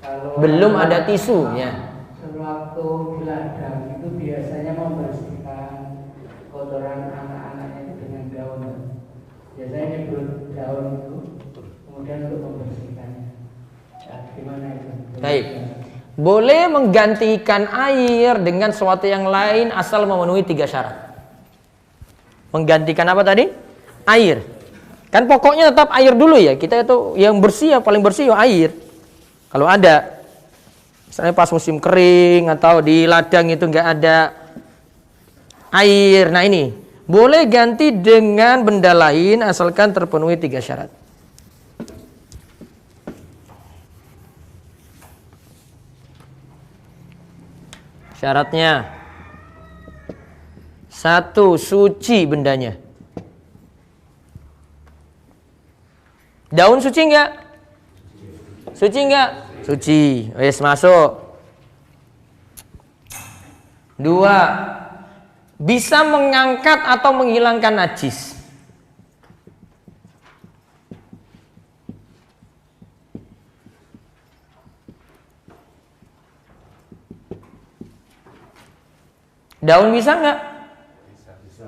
Kalau belum ada tisu ya. Sewaktu di ladang itu biasanya membersihkan kotoran anak-anaknya itu dengan daun. Biasanya nyebut daun itu kemudian untuk membersihkannya. Nah, gimana itu? Baik. Boleh menggantikan air dengan sesuatu yang lain asal memenuhi 3 syarat. Menggantikan apa tadi? Air. Kan pokoknya tetap air dulu ya. Kita itu yang bersih, yang paling bersih ya air. Kalau ada, misalnya pas musim kering atau di ladang itu nggak ada air. Nah ini boleh ganti dengan benda lain asalkan terpenuhi 3 syarat. Syaratnya 1, suci bendanya. Daun suci enggak? Suci enggak? Suci. Wes masuk. 2, bisa mengangkat atau menghilangkan najis. Daun bisa enggak?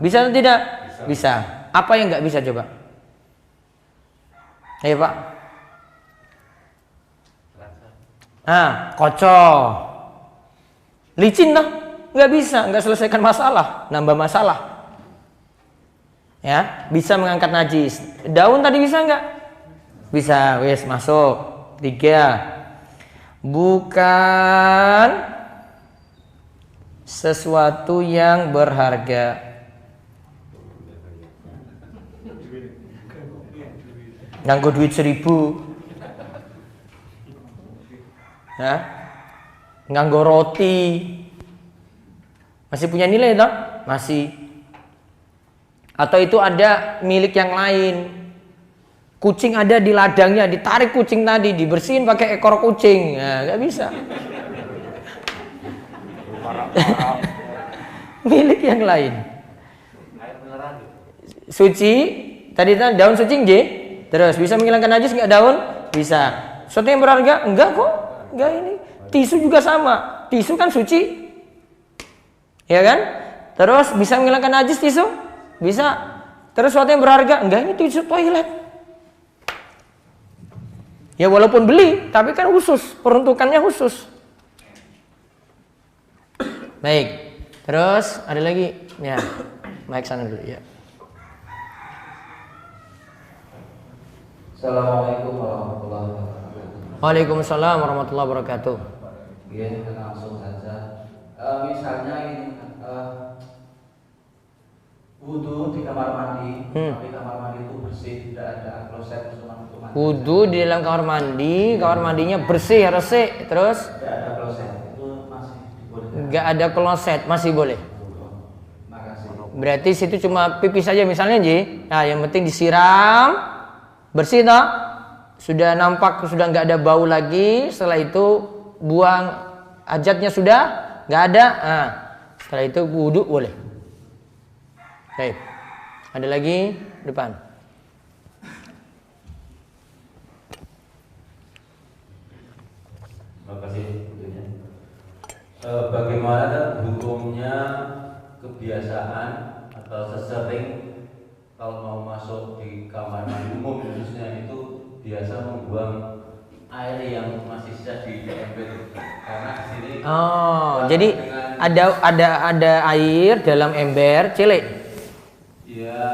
Bisa atau tidak? Bisa. Apa yang enggak bisa coba? Ayo Pak. Kocok. Licin toh? nggak bisa, nggak selesaikan masalah, nambah masalah. Ya, bisa mengangkat najis. Daun tadi bisa nggak? Bisa, wes masuk. 3. Bukan sesuatu yang berharga. Nganggo duit 1000. Ya. Nganggo roti. Masih punya nilai toh? Masih. Atau itu ada milik yang lain. Kucing ada di ladangnya, ditarik kucing tadi, dibersihin pakai ekor kucing. Nah, nggak bisa. Milik yang lain. Suci, tadi daun suci nggih. Terus bisa menghilangkan najis nggak daun? Bisa. Sesuatu yang berharga? Enggak kok. Enggak ini. Tisu juga sama. Tisu kan suci. Ya kan? Terus bisa menghilangkan najis tisu? Bisa. Terus sesuatu yang berharga? Enggak, ini tisu toilet. Ya walaupun beli, tapi kan khusus, peruntukannya khusus. Baik. Terus ada lagi? Ya. Mic sana dulu ya. Assalamualaikum warahmatullahi wabarakatuh. Waalaikumsalam warahmatullahi wabarakatuh. Ya, langsung saja. Misalnya ini wudhu di kamar mandi, tapi kamar mandi itu bersih, tidak ada kloset, cuma untuk mandi. Wudhu di dalam kamar mandi, kamar mandinya bersih, resik, terus Tidak ada kloset, itu masih dibolehkan. nggak ada kloset, masih boleh. Makasih. Berarti situ cuma pipis saja misalnya Ji. Nah, yang penting disiram, bersih toh. Sudah nampak sudah nggak ada bau lagi. Setelah itu buang hajatnya sudah nggak ada. Nah, setelah itu wudhu boleh. Baik. Ada lagi depan. Terima kasih tentunya. Bagaimana hukumnya kebiasaan atau sesering kalau mau masuk di kamar mandi umum khususnya itu biasa membuang air yang masih sisa di ember karena di sini Jadi ada air dalam ember cilik. ya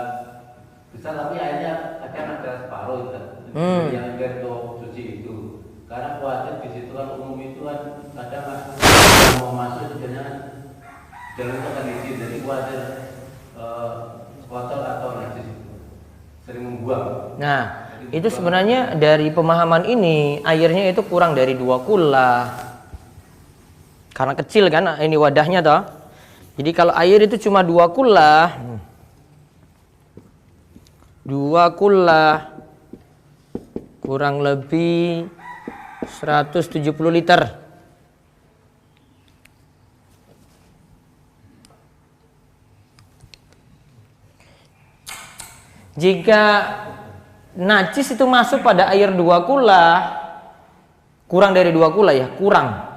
besar tapi airnya akan ada separuh itu yang ember untuk cuci itu karena khawatir di situ kan umum itu kan kadang mau masuk sebenarnya jalur akan izin jadi khawatir kotor atau najis sering membuang. Nah, itu sebenarnya dari pemahaman ini airnya itu kurang dari 2 kullah. Karena kecil kan ini wadahnya toh. Jadi kalau air itu cuma 2 kullah, 2 kullah kurang lebih 170 liter. Jika najis itu masuk pada air 2 kullah, kurang dari 2 kullah ya, kurang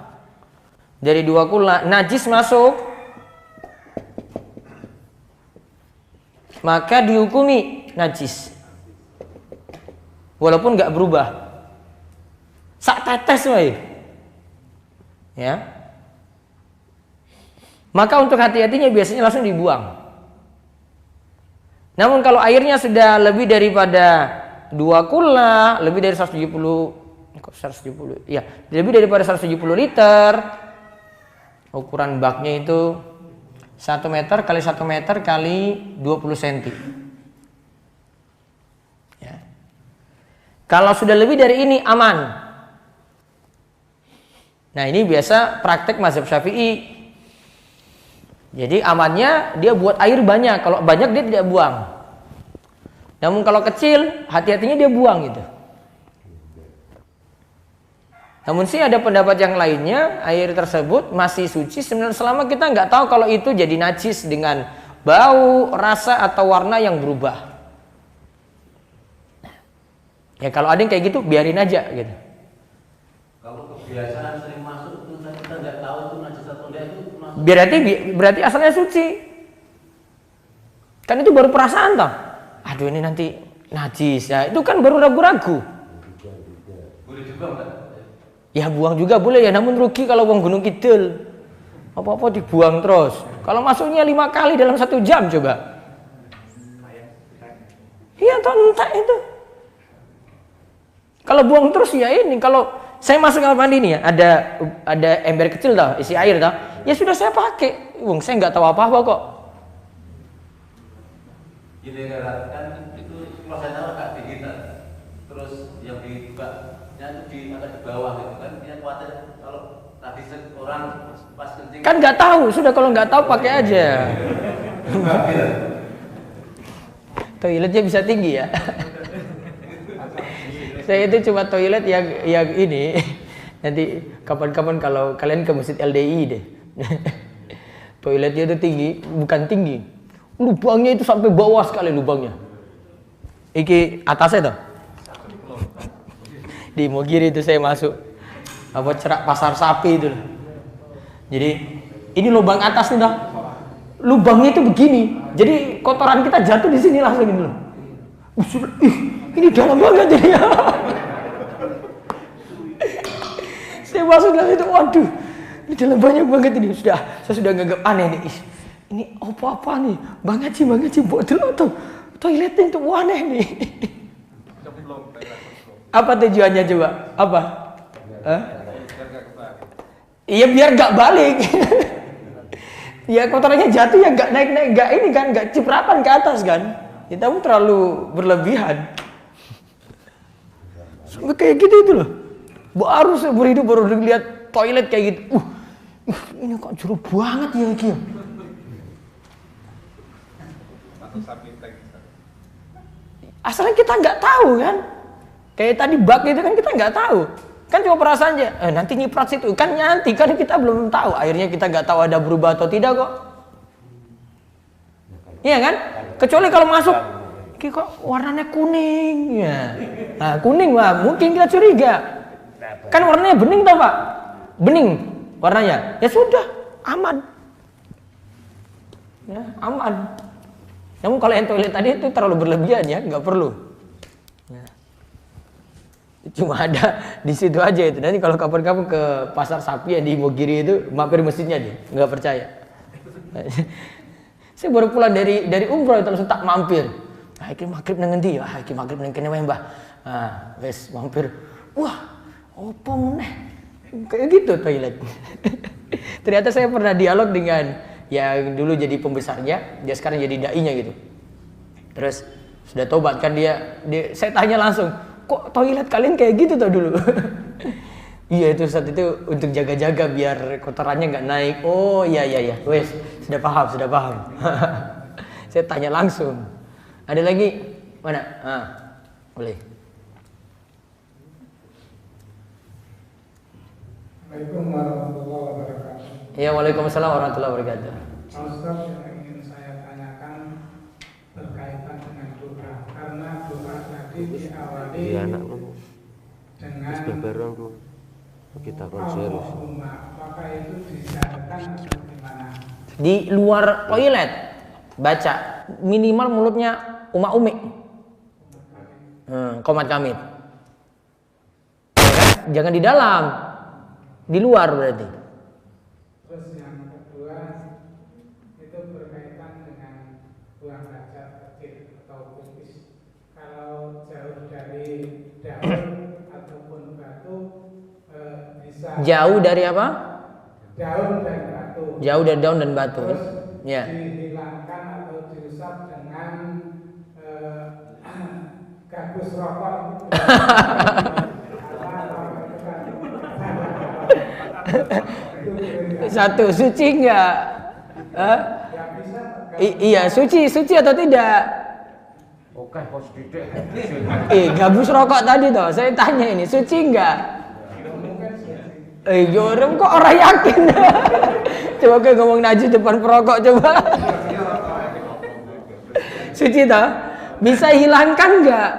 dari 2 kullah, najis masuk, maka dihukumi najis, walaupun nggak berubah, sak tetes wae, ya. Maka untuk hati-hatinya biasanya langsung dibuang. Namun kalau airnya sudah lebih daripada 2 kullah, lebih dari 170, ya, lebih daripada 170 liter, ukuran baknya itu 1 meter kali 1 meter kali 20 cm. Ya. Kalau sudah lebih dari ini aman. Nah ini biasa praktek mazhab Syafi'i. Jadi amannya dia buat air banyak, kalau banyak dia tidak buang. Namun kalau kecil, hati-hatinya dia buang gitu. Namun sih ada pendapat yang lainnya, air tersebut masih suci selama kita nggak tahu kalau itu jadi najis dengan bau, rasa atau warna yang berubah. Ya kalau ada yang kayak gitu biarin aja gitu. Kalau kebiasaan sering masuk itu kita nggak tahu itu najis atau enggak itu masuk. Berarti asalnya suci. Kan itu baru perasaan toh. Aduh ini nanti najis ya. Itu kan baru ragu-ragu. Boleh juga enggak? Ya buang juga boleh ya, namun rugi kalau buang Gunung Kidul. Apa-apa dibuang terus. Kalau masuknya 5 kali dalam 1 jam coba. Iya toh entek itu. Kalau buang terus ya ini. Kalau saya masuk kamar mandi nih ya, ada ember kecil tau, isi air tau. Ya sudah saya pakai. Wong saya nggak tahu apa-apa kok. Gini kan itu prosesnya agak digital. Terus yang dibukanya itu di agak di bawah gitu kan. Dia khawatir kalau tadi orang pas kencing. Kan nggak tahu. Sudah kalau nggak tahu pakai aja. Toiletnya bisa tinggi ya. Saya itu cuma toilet yang ini. Nanti kapan-kapan kalau kalian ke Masjid LDI deh. Toiletnya itu tinggi, bukan tinggi. Lubangnya itu sampai bawah sekali lubangnya. Iki atasnya tuh. Di Mogiri itu saya masuk. Apa cerak pasar sapi itu. Jadi ini lubang atas nih dah. Lubangnya itu begini. Jadi kotoran kita jatuh di sini langsung ini loh. Ini dalam banget jadi ya. Saya masuk dalam itu, waduh, ini dalam banyak banget ini. Saya sudah nganggap aneh nih. Ini apa nih? Bang Haji, bodoh atau toiletnya itu aneh nih. Apa tujuannya coba? Apa? Iya biar nggak balik. Ya kotorannya jatuh ya nggak naik, nggak ini kan, nggak cipratan ke atas kan. Kita pun terlalu berlebihan. Sampai kayak gitu itu loh. Baru seumur hidup baru lihat toilet kayak gitu. Ini kok jeruk banget ya iki. Asalnya kita nggak tahu kan. Kayak tadi bak itu kan kita nggak tahu. Kan cuma perasaan aja. Nanti nyiprat situ kan nanti kan kita belum tahu. Akhirnya kita nggak tahu ada berubah atau tidak kok. Iya kan? Kecuali kalau masuk, kok warnanya kuning ya. Nah kuning lah, mungkin kita curiga. Kan warnanya bening tau Pak? Bening warnanya. Ya sudah, aman. Ya, aman. Namun kalau yang toilet tadi itu terlalu berlebihan ya, nggak perlu. Ya. Cuma ada di situ aja itu. Nanti kalau kapan-kapan ke pasar sapi yang di Mogiri itu, mampir masjidnya dia, nggak percaya. Saya baru pulang dari umroh itu langsung tak mampir. Iki magrib nang endi ya? Iki magrib nang kene wae, Mbah. Ah, wis mampir. Wah, opo meneh? Kayak gitu toilet. Ternyata saya pernah dialog dengan yang dulu jadi pembesarnya, dia sekarang jadi dai-nya gitu. Terus sudah tobat kan dia saya tanya langsung, "Kok toilet kalian kayak gitu tuh dulu?" Iya itu saat itu untuk jaga-jaga biar kotorannya nggak naik. Oh iya, wes sudah paham. Saya tanya langsung. Ada lagi mana? Boleh. Assalamualaikum warahmatullahi wabarakatuh. Ya waalaikumsalam warahmatullahi wabarakatuh. Ustaz, yang ingin saya tanyakan berkaitan dengan doa, karena doa tadi diawali dengan kita konser. Apakah itu disyariatkan atau gimana? Di luar toilet baca minimal mulutnya umi. Qomat kamit. Jangan di dalam. Di luar berarti. Terus yang kedua itu berkaitan dengan buang hajat kecil atau pipis. Kalau jauh dari daun ataupun batu bisa. Jauh dari apa? Daun dan batu. Jauh dari daun dan batu. Terus Ya. dihilangkan atau diusap dengan gabus rokok. Satu, suci enggak? Iya, suci atau tidak? Oke, bos didik. Gabus rokok tadi toh, saya tanya ini, suci enggak? Jorem kok orang yakin? Coba kayak ngomong najis depan perokok coba. Suci toh? Bisa hilangkan enggak?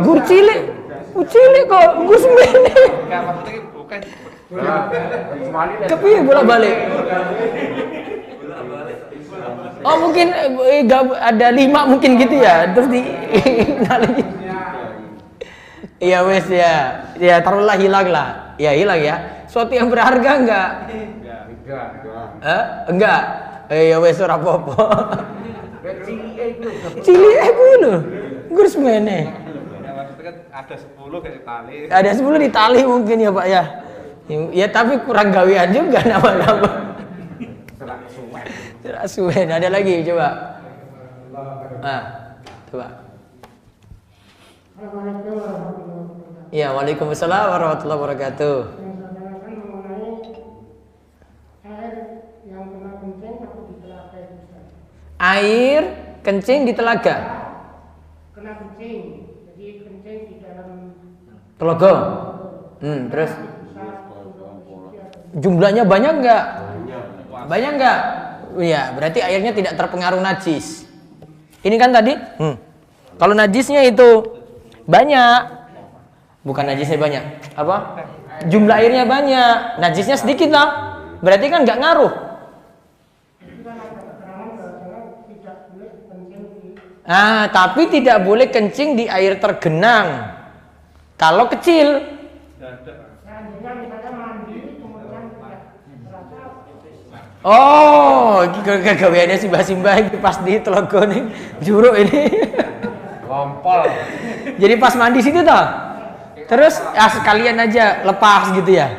Gur cilik kok, gur semene. Kepiye bolak-balik? Oh mungkin ada 5 mungkin gitu ya, terus di iya wes ya taruhlah hilang lah, ya hilang ya. Suatu yang berharga enggak? Enggak. Ya wes ora apa-apa. Cilike Cilik kuwi lho. Ngurus mene. Maksudnya kan ada 10 kayak tali. Ada 10 di tali mungkin ya Pak ya. Ya tapi kurang gawean juga nama-nama. Serak suwen. Ada lagi coba. Coba. Assalamualaikum warahmatullahi wabarakatuh. Ya, waalaikumsalam warahmatullahi wabarakatuh. Yang saya tanyakan mengenai air yang kena kencing atau di telaga itu, Ustaz. Air kencing di telaga. Kena kencing, jadi kencing di dalam Telaga. Terus jumlahnya banyak nggak? Banyak nggak? Iya, berarti airnya tidak terpengaruh najis. Ini kan tadi, kalau najisnya itu banyak, bukan najisnya banyak, apa? Jumlah airnya banyak, najisnya sedikit lah, berarti kan nggak ngaruh. Tapi tidak boleh kencing di air tergenang. Kalau kecil. Oh, kegaweannya simbah-simbah iki pas di telaga nih, juruk ini. Ngompol. Jadi pas mandi situ toh. Terus sekalian aja lepas gitu ya.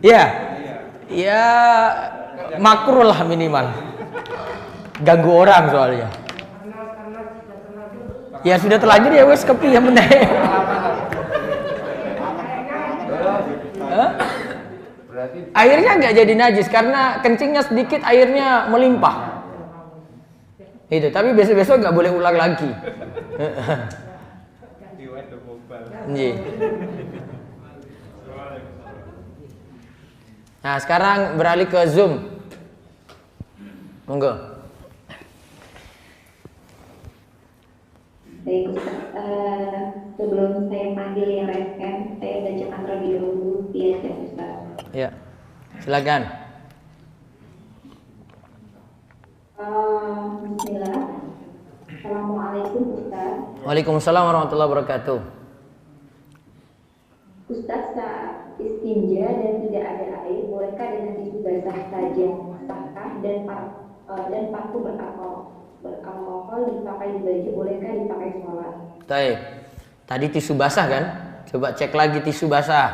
Iya. Ya makruh lah minimal. Ganggu orang soalnya. Ya sudah terlanjur ya wes kepi yang bener. Airnya nggak jadi najis karena kencingnya sedikit, airnya melimpah. Itu, tapi besok-besok nggak boleh ulang lagi. Nah, sekarang beralih ke Zoom. Monggo. Baik, sebelum saya panggil yang resken, saya bacakan terlebih dahulu via chat, Ustaz. Ya, silakan. Bismillah. Assalamualaikum Ustaz. Waalaikumsalam warahmatullahi wabarakatuh. Ustaz, saat istinja dan tidak ada air, bolehkah dengan tisu basah saja sahkah dan paku beralkohol dipakai di baju, bolehkah dipakai sholat? Baik. Tadi tisu basah kan? Coba cek lagi tisu basah.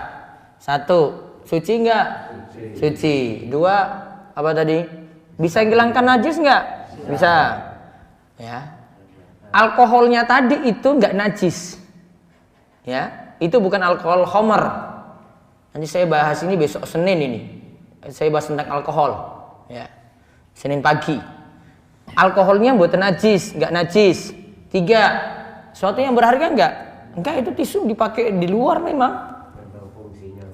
1, suci enggak? Suci. 2, apa tadi? Bisa hilangkan najis enggak? Bisa. Ya. Alkoholnya tadi itu enggak najis. Ya, itu bukan alkohol khamar. Nanti saya bahas ini besok Senin ini. Saya bahas tentang alkohol. Ya. Senin pagi. Alkoholnya buatan najis, enggak najis. 3, sesuatu yang berharga enggak? Enggak, itu tisu dipakai di luar memang.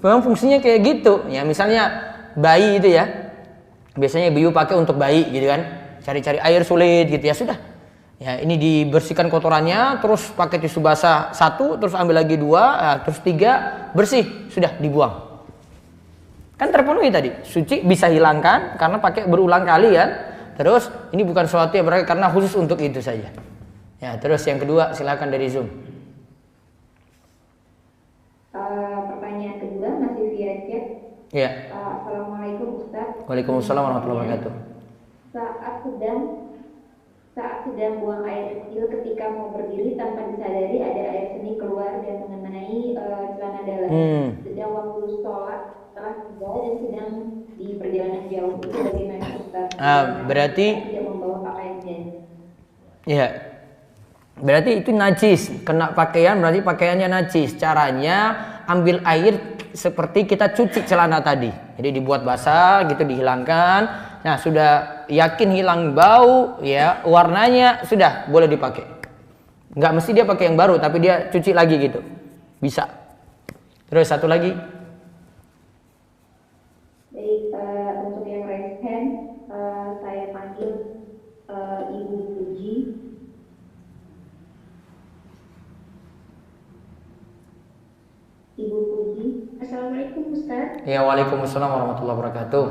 Memang fungsinya kayak gitu. Ya, misalnya bayi itu ya. Biasanya ibu pakai untuk bayi gitu kan. Cari-cari air sulit gitu ya, sudah. Ya, ini dibersihkan kotorannya, terus pakai tisu basah 1, terus ambil lagi 2, terus 3, bersih, sudah dibuang. Kan terpenuhi tadi. Suci bisa hilangkan karena pakai berulang kali kan. Terus ini bukan sesuatu yang berharga karena khusus untuk itu saja. Ya, terus yang kedua silakan dari Zoom. Pertanyaan kedua masih via chat. Ya. Assalamualaikum Ustaz. Waalaikumsalam warahmatullahi wabarakatuh. Saat sedang buang air kecil, ketika mau berdiri tanpa disadari ada air seni keluar dan mengenai celana dalam. Sedang waktu sholat telah tiba dan sedang di perjalanan jauh, itu bagaimana Ustaz? Berarti tidak membawa pakaian jas. Ya. Berarti itu najis, kena pakaian berarti pakaiannya najis. Caranya ambil air seperti kita cuci celana tadi. Jadi dibuat basah gitu, dihilangkan. Nah, sudah yakin hilang bau, ya, warnanya sudah boleh dipakai. Nggak mesti dia pakai yang baru, tapi dia cuci lagi gitu. Bisa. Terus satu lagi. Baik, untuk yang raise hand, saya panggil Ibu Puji. Ibu Puji. Assalamualaikum Ustaz. Ya, waalaikumsalam warahmatullahi wabarakatuh.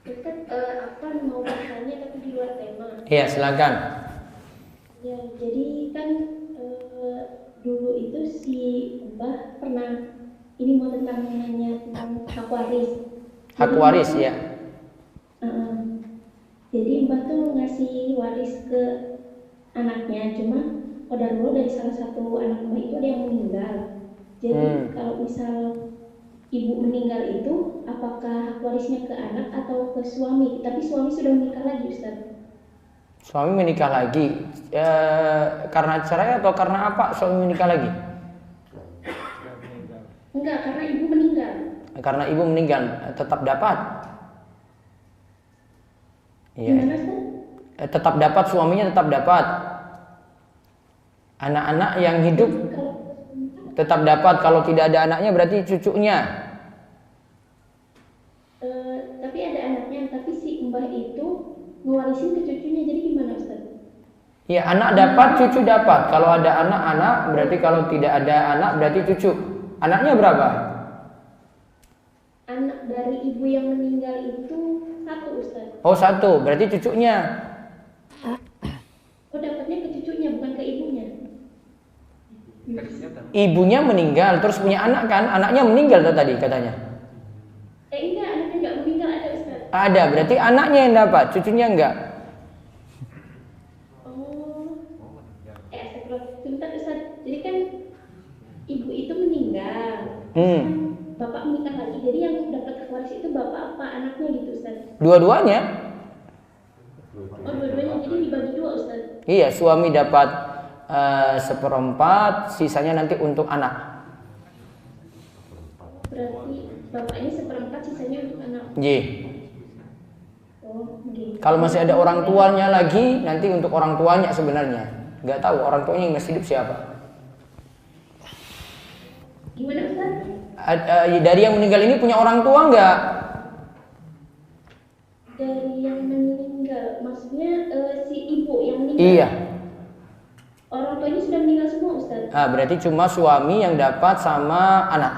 Ustaz, apa mau bertanya tapi di luar tema? Iya, silakan. Ya, jadi kan dulu itu si Mbah pernah ini mau tentang nanya tentang Aquarius. Hak waris ya. Jadi mbah tuh ngasih waris ke anaknya, cuma qadarullah dari salah satu anak mbah itu ada yang meninggal. Jadi kalau misal ibu meninggal itu, apakah hak warisnya ke anak atau ke suami? Tapi suami sudah menikah lagi, Ustaz. Suami menikah lagi karena cerai atau karena apa suami menikah lagi? Enggak, karena ibu meninggal. Karena ibu meninggal tetap dapat. Iya. Gimana, Ustaz? Tetap dapat, suaminya tetap dapat. Anak-anak yang hidup tetap dapat. Kalau tidak ada anaknya berarti cucunya. Tapi ada anaknya, tapi si mbah itu ngewarisin ke cucunya. Jadi gimana, Ustaz? Ya, anak dapat, cucu dapat. Kalau ada anak-anak berarti, kalau tidak ada anak berarti cucu. Anaknya berapa? Anak dari ibu yang meninggal itu 1, Ustaz. Oh, 1, berarti cucunya. Oh, dapatnya ke cucunya, bukan ke ibunya. Ibunya meninggal, terus punya anak kan? Anaknya meninggal tadi katanya. Enggak, anaknya enggak meninggal, ada, Ustaz. Ada, berarti anaknya yang dapat, cucunya enggak. Sebentar, Ustaz. Jadi kan ibu itu meninggal. Bapak menikah lagi. Jadi yang dapat hak waris itu bapak apa anaknya gitu, Ustaz? Dua-duanya. Oh, dua-duanya. Jadi dibagi 2, Ustaz. Iya, suami dapat 1/4, sisanya nanti untuk anak. Berarti bapak ini 1/4, sisanya untuk anak. Iya. Oh, gitu. Kalau masih ada orang tuanya lagi, nanti untuk orang tuanya sebenarnya. Nggak tahu orang tuanya yang masih hidup siapa. Gimana, Ustaz? Dari yang meninggal ini punya orang tua nggak? Dari yang meninggal, maksudnya si ibu yang meninggal. Iya. Orang tuanya sudah meninggal semua, Ustaz. Berarti cuma suami yang dapat sama anak.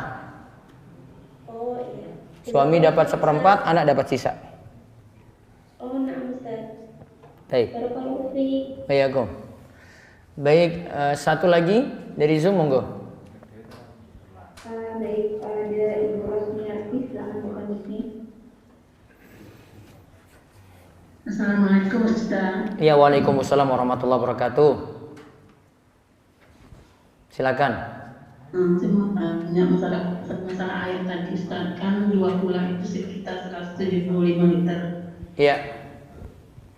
Oh, iya. Suami dapat 1/4, anak dapat sisa. Oh, nah, Ustaz. Baik. Barakallahu fiik. Baik, satu lagi dari Zoom, monggo. Baik, ada Ibu Rosmiati, silakan buka mic-nya. Assalamualaikum, Ustaz. Ya, waalaikumsalam warahmatullahi wabarakatuh. Silakan. Saya mau tanya masalah air tadi, Ustaz. Kan 2 bulan itu sekitar 175 liter. Iya.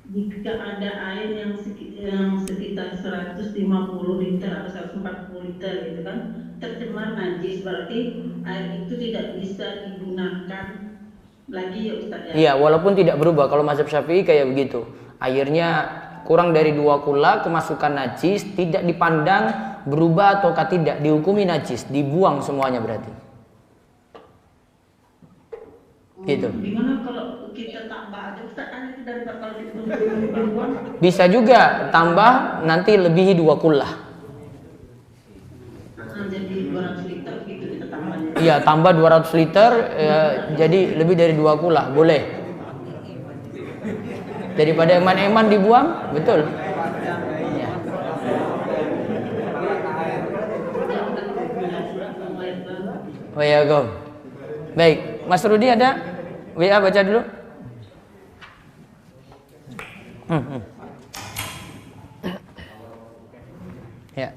Jika ada air yang sekitar 150 liter atau 140 liter gitu kan, tercemar najis, berarti air itu tidak bisa digunakan lagi ya, Ustaz ya? Iya, walaupun tidak berubah. Kalau mazhab Syafi'i kayak begitu. Airnya kurang dari 2 kula kemasukan najis, tidak dipandang berubah ataukah tidak, dihukumi najis, dibuang semuanya berarti. Gitu. Gimana kalau kita tambah aja, Ustaz? Itu dari kalau dibuang? Bisa juga tambah, nanti lebihi 2 kula. Jadi 200 liter gitu kita tambah. Iya, tambah 200 liter, jadi lebih dari 2 kula, boleh. Daripada eman-eman dibuang, betul. Ya. Waalaikumsalam. Baik, Mas Rudi ada? WA baca dulu. Ya.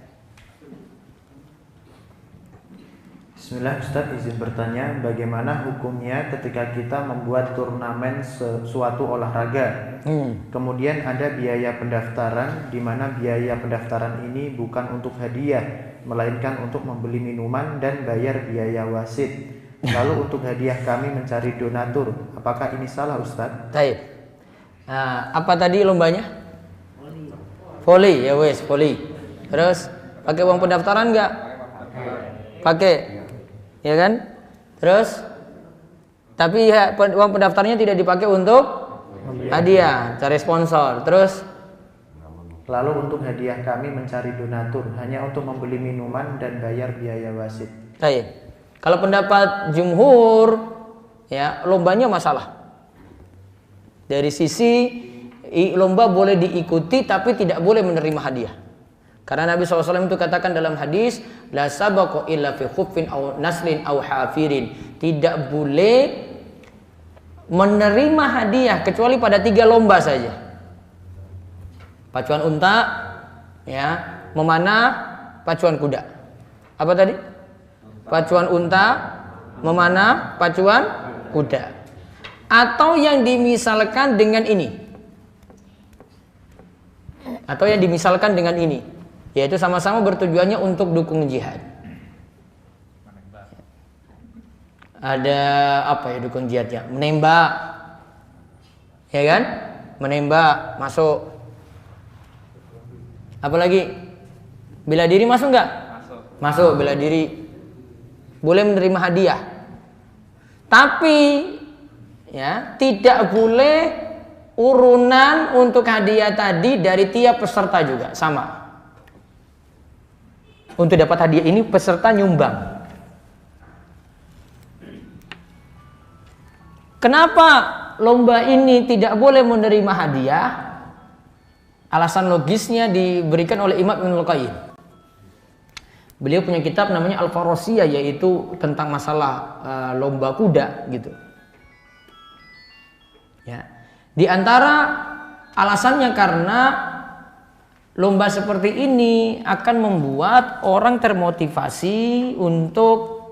Bismillah, Ustaz izin bertanya, bagaimana hukumnya ketika kita membuat turnamen suatu olahraga, kemudian ada biaya pendaftaran, di mana biaya pendaftaran ini bukan untuk hadiah, melainkan untuk membeli minuman dan bayar biaya wasit. Lalu untuk hadiah kami mencari donatur, apakah ini salah, Ustaz? Baik. Apa tadi lombanya? Voli, ya wes, voli. Terus pakai uang pendaftaran nggak? Pakai. Ya kan? Terus tapi ya, uang pendaftarnya tidak dipakai untuk hadiah, cari sponsor. Terus lalu untuk hadiah kami mencari donatur, hanya untuk membeli minuman dan bayar biaya wasit. Baik. Kalau pendapat jumhur, ya lombanya masalah. Dari sisi lomba boleh diikuti tapi tidak boleh menerima hadiah. Karena Nabi SAW itu katakan dalam hadis, la sabaqo illa fi khuffin aw naslin aw hafirin. Tidak boleh menerima hadiah kecuali pada 3 lomba saja. Pacuan unta, ya, memanah, pacuan kuda. Apa tadi? Pacuan unta, memanah, pacuan kuda. Atau yang dimisalkan dengan ini. Atau yang dimisalkan dengan ini, yaitu sama-sama bertujuannya untuk dukung jihad. Ada apa ya dukung jihadnya? Menembak, ya kan? Menembak, masuk. Apalagi? Bela diri masuk nggak? Masuk bela diri. Boleh menerima hadiah. Tapi ya, tidak boleh urunan untuk hadiah tadi dari tiap peserta juga sama. Untuk dapat hadiah ini peserta nyumbang. Kenapa lomba ini tidak boleh menerima hadiah? Alasan logisnya diberikan oleh Imam Ibnul Qayyim. Beliau punya kitab namanya Al-Farosiyah, yaitu tentang masalah lomba kuda gitu. Ya. Di antara alasannya karena lomba seperti ini akan membuat orang termotivasi untuk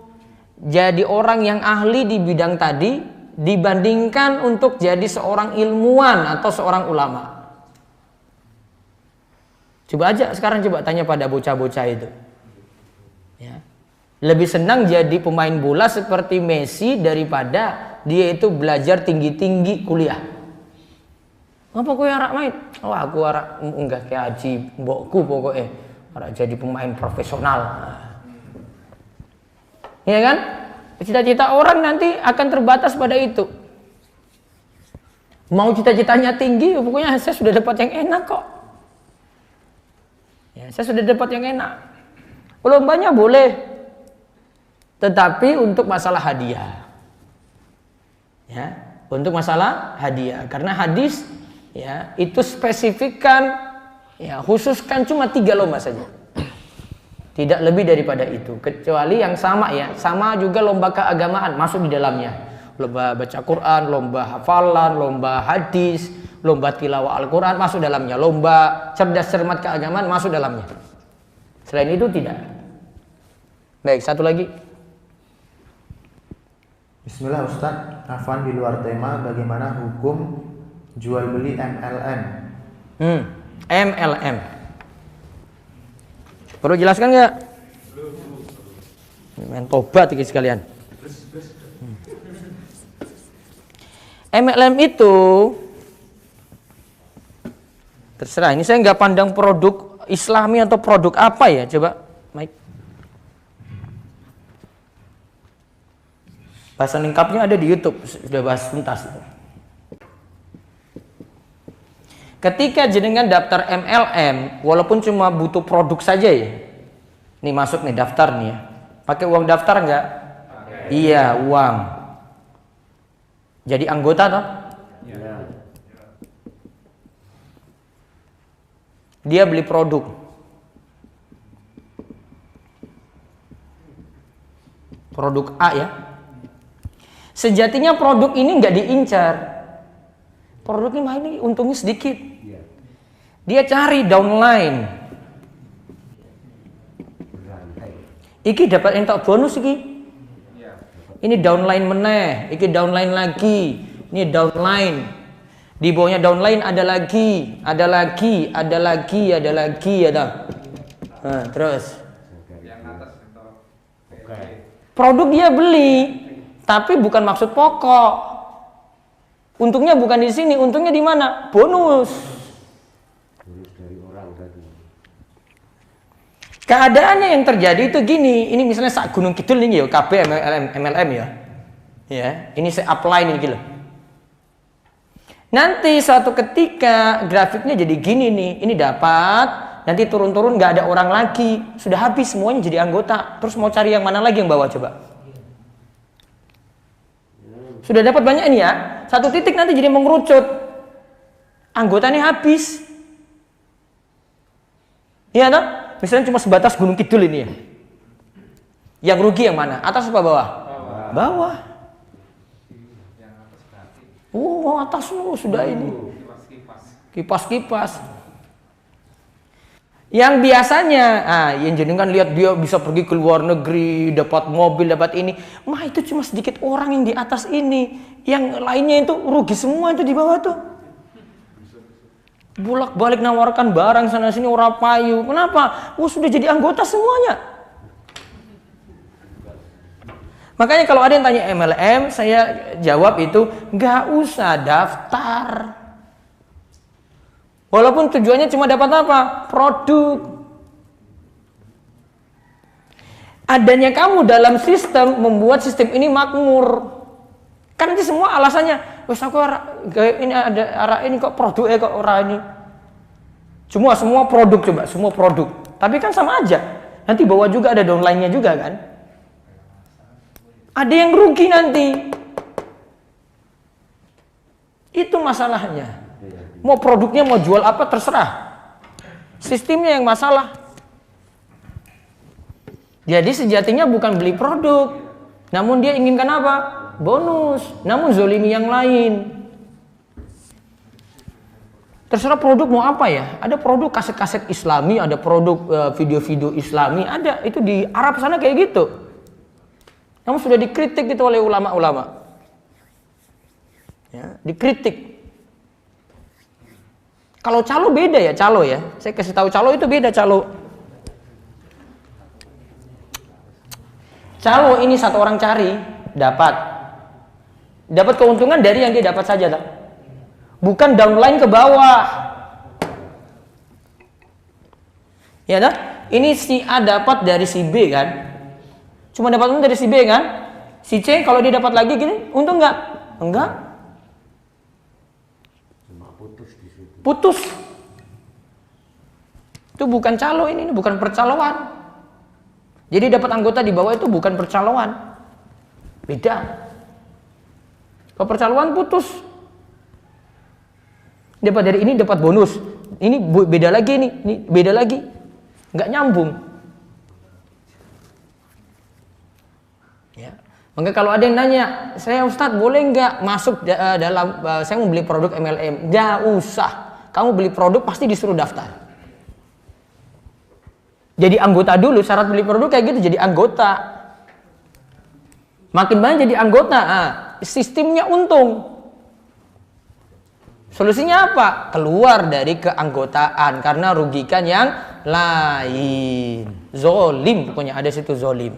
jadi orang yang ahli di bidang tadi dibandingkan untuk jadi seorang ilmuwan atau seorang ulama. Coba aja sekarang tanya pada bocah-bocah itu. Ya. Lebih senang jadi pemain bola seperti Messi daripada dia itu belajar tinggi-tinggi kuliah. Apa kowe arek main? Oh, aku arek enggak kayak Haji mbokku pokoknya arek jadi pemain profesional. Iya kan? Cita-cita orang nanti akan terbatas pada itu. Mau cita-citanya tinggi, pokoknya saya sudah dapat yang enak kok. Ya, saya sudah dapat yang enak. Lombanya boleh, tetapi untuk masalah hadiah. Ya, untuk masalah hadiah. Karena hadis ya itu spesifikkan, ya khususkan cuma 3 lomba saja. Tidak lebih daripada itu, kecuali yang sama ya, sama juga lomba keagamaan masuk di dalamnya. Lomba baca Quran, lomba hafalan, lomba hadis, lomba tilawah Al-Quran masuk dalamnya. Lomba cerdas cermat keagamaan masuk dalamnya. Selain itu tidak. Baik, satu lagi. Bismillah Ustaz, afwan di luar tema, bagaimana hukum jual beli MLM? MLM. Perlu jelaskan nggak? Main tobat iki sekalian. MLM itu terserah. Ini saya nggak pandang produk Islami atau produk apa ya. Coba, Mike. Bahasa lengkapnya ada di YouTube. Sudah bahas tuntas. Ketika jenengan daftar MLM, walaupun cuma butuh produk saja ya. Nih masuk nih daftar nih ya. Pakai uang daftar nggak? Iya, uang. Jadi anggota toh? Ya. Dia beli produk. Produk A ya. Sejatinya produk ini nggak diincar. Produk ini untungnya sedikit. Dia cari downline. Iki dapat entok bonus iki. Ini downline meneh, iki downline lagi. Ini downline. Di bawahnya downline ada lagi, ada lagi, ada lagi, ada lagi, ada. Nah, terus. Produk dia beli, tapi bukan maksud pokok. Untungnya bukan di sini, untungnya di mana? Bonus. Keadaannya yang terjadi itu gini, ini misalnya sak Gunung Kidul nih ya, KB MLM ya. Ya, ini saya apply nih gitu. Nanti suatu ketika grafiknya jadi gini nih, ini dapat, nanti turun-turun nggak ada orang lagi, sudah habis semuanya jadi anggota. Terus mau cari yang mana lagi yang bawa coba? Sudah dapat banyak ini ya, satu titik nanti jadi mengerucut, anggotanya habis. Iya toh? Misalnya cuma sebatas Gunung Kidul ini ya. Yang rugi yang mana? Atas apa bawah? Bawah. Oh, atas sudah ini. Kipas-kipas. Yang biasanya, yang jenengan lihat dia bisa pergi ke luar negeri, dapat mobil, dapat ini. Mah itu cuma sedikit orang yang di atas ini. Yang lainnya itu rugi semua itu di bawah tuh. Bolak-balik nawarkan barang sana sini ora payu. Kenapa? Sudah jadi anggota semuanya. Makanya kalau ada yang tanya MLM, saya jawab itu nggak usah daftar. Walaupun tujuannya cuma dapat apa? Produk. Adanya kamu dalam sistem membuat sistem ini makmur. Kan nanti semua alasannya, wes aku ini ada arah ini kok produknya kok ora ini. Semua produk coba, semua produk. Tapi kan sama aja. Nanti bawa juga ada downline-nya juga kan. Ada yang rugi nanti. Itu masalahnya. Mau produknya mau jual apa terserah. Sistemnya yang masalah. Jadi sejatinya bukan beli produk, namun dia inginkan apa? Bonus. Namun zolimi yang lain. Terserah produk mau apa ya? Ada produk kaset-kaset Islami, ada produk video-video Islami, ada. Itu di Arab sana kayak gitu. Namun sudah dikritik gitu oleh ulama-ulama. Ya, dikritik. Kalau calo beda ya, calo ya. Saya kasih tahu calo itu beda calo. Calo ini satu orang cari, dapat keuntungan dari yang dia dapat saja, tak? Bukan downline ke bawah. Ya tak? Ini si A dapat dari si B kan? Cuma dapat untung dari si B kan? Si C kalau dia dapat lagi gini, untung nggak? Enggak. Putus. Itu bukan calo ini bukan percaloan. Jadi dapat anggota di bawah itu bukan percaloan. Beda. Kalau percaloan putus. Dapat dari ini dapat bonus. Ini beda lagi ini beda lagi. Nggak nyambung. Ya. Maka kalau ada yang nanya, saya Ustadz boleh nggak masuk dalam saya mau beli produk MLM? Nggak usah. Kamu beli produk pasti disuruh daftar. Jadi anggota dulu, syarat beli produk kayak gitu, jadi anggota. Makin banyak jadi anggota, sistemnya untung. Solusinya apa? Keluar dari keanggotaan karena rugikan yang lain. Zolim, pokoknya ada situ zolim.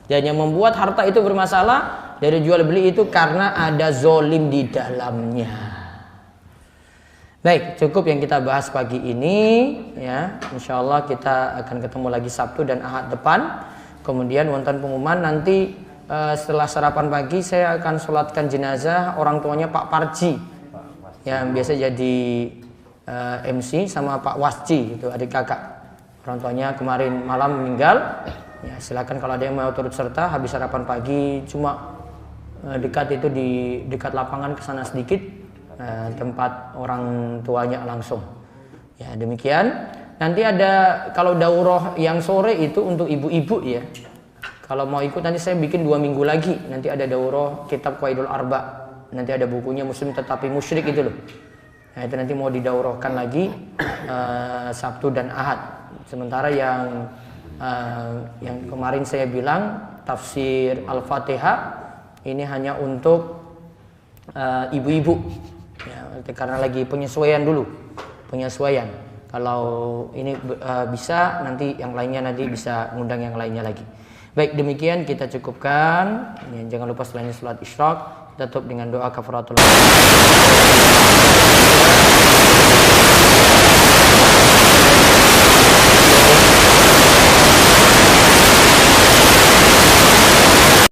Dan yang membuat harta itu bermasalah dari jual beli itu karena ada zolim di dalamnya. Baik, cukup yang kita bahas pagi ini ya. Insya Allah kita akan ketemu lagi Sabtu dan Ahad depan. Kemudian wonten pengumuman nanti setelah sarapan pagi saya akan sholatkan jenazah orang tuanya Pak Parji yang biasa jadi MC sama Pak Wasji itu adik kakak. Orang tuanya kemarin malam meninggal. Ya, silakan kalau ada yang mau turut serta habis sarapan pagi, cuma dekat itu di dekat lapangan kesana sedikit. Tempat orang tuanya langsung. Ya, demikian. Nanti ada kalau daurah yang sore itu untuk ibu-ibu ya. Kalau mau ikut nanti saya bikin 2 minggu lagi. Nanti ada daurah kitab Qaidul Arba. Nanti ada bukunya Muslim Tetapi Musyrik itu loh. Nah, itu nanti mau didaurahkan lagi Sabtu dan Ahad. Sementara yang kemarin saya bilang tafsir Al-Fatihah ini hanya untuk ibu-ibu. Ya, karena lagi penyesuaian dulu, penyesuaian. Kalau ini bisa, nanti yang lainnya nanti bisa ngundang yang lainnya lagi. Baik, demikian kita cukupkan. Ya, jangan lupa setelahnya sholat isyraq, kita tutup dengan doa kafaratul.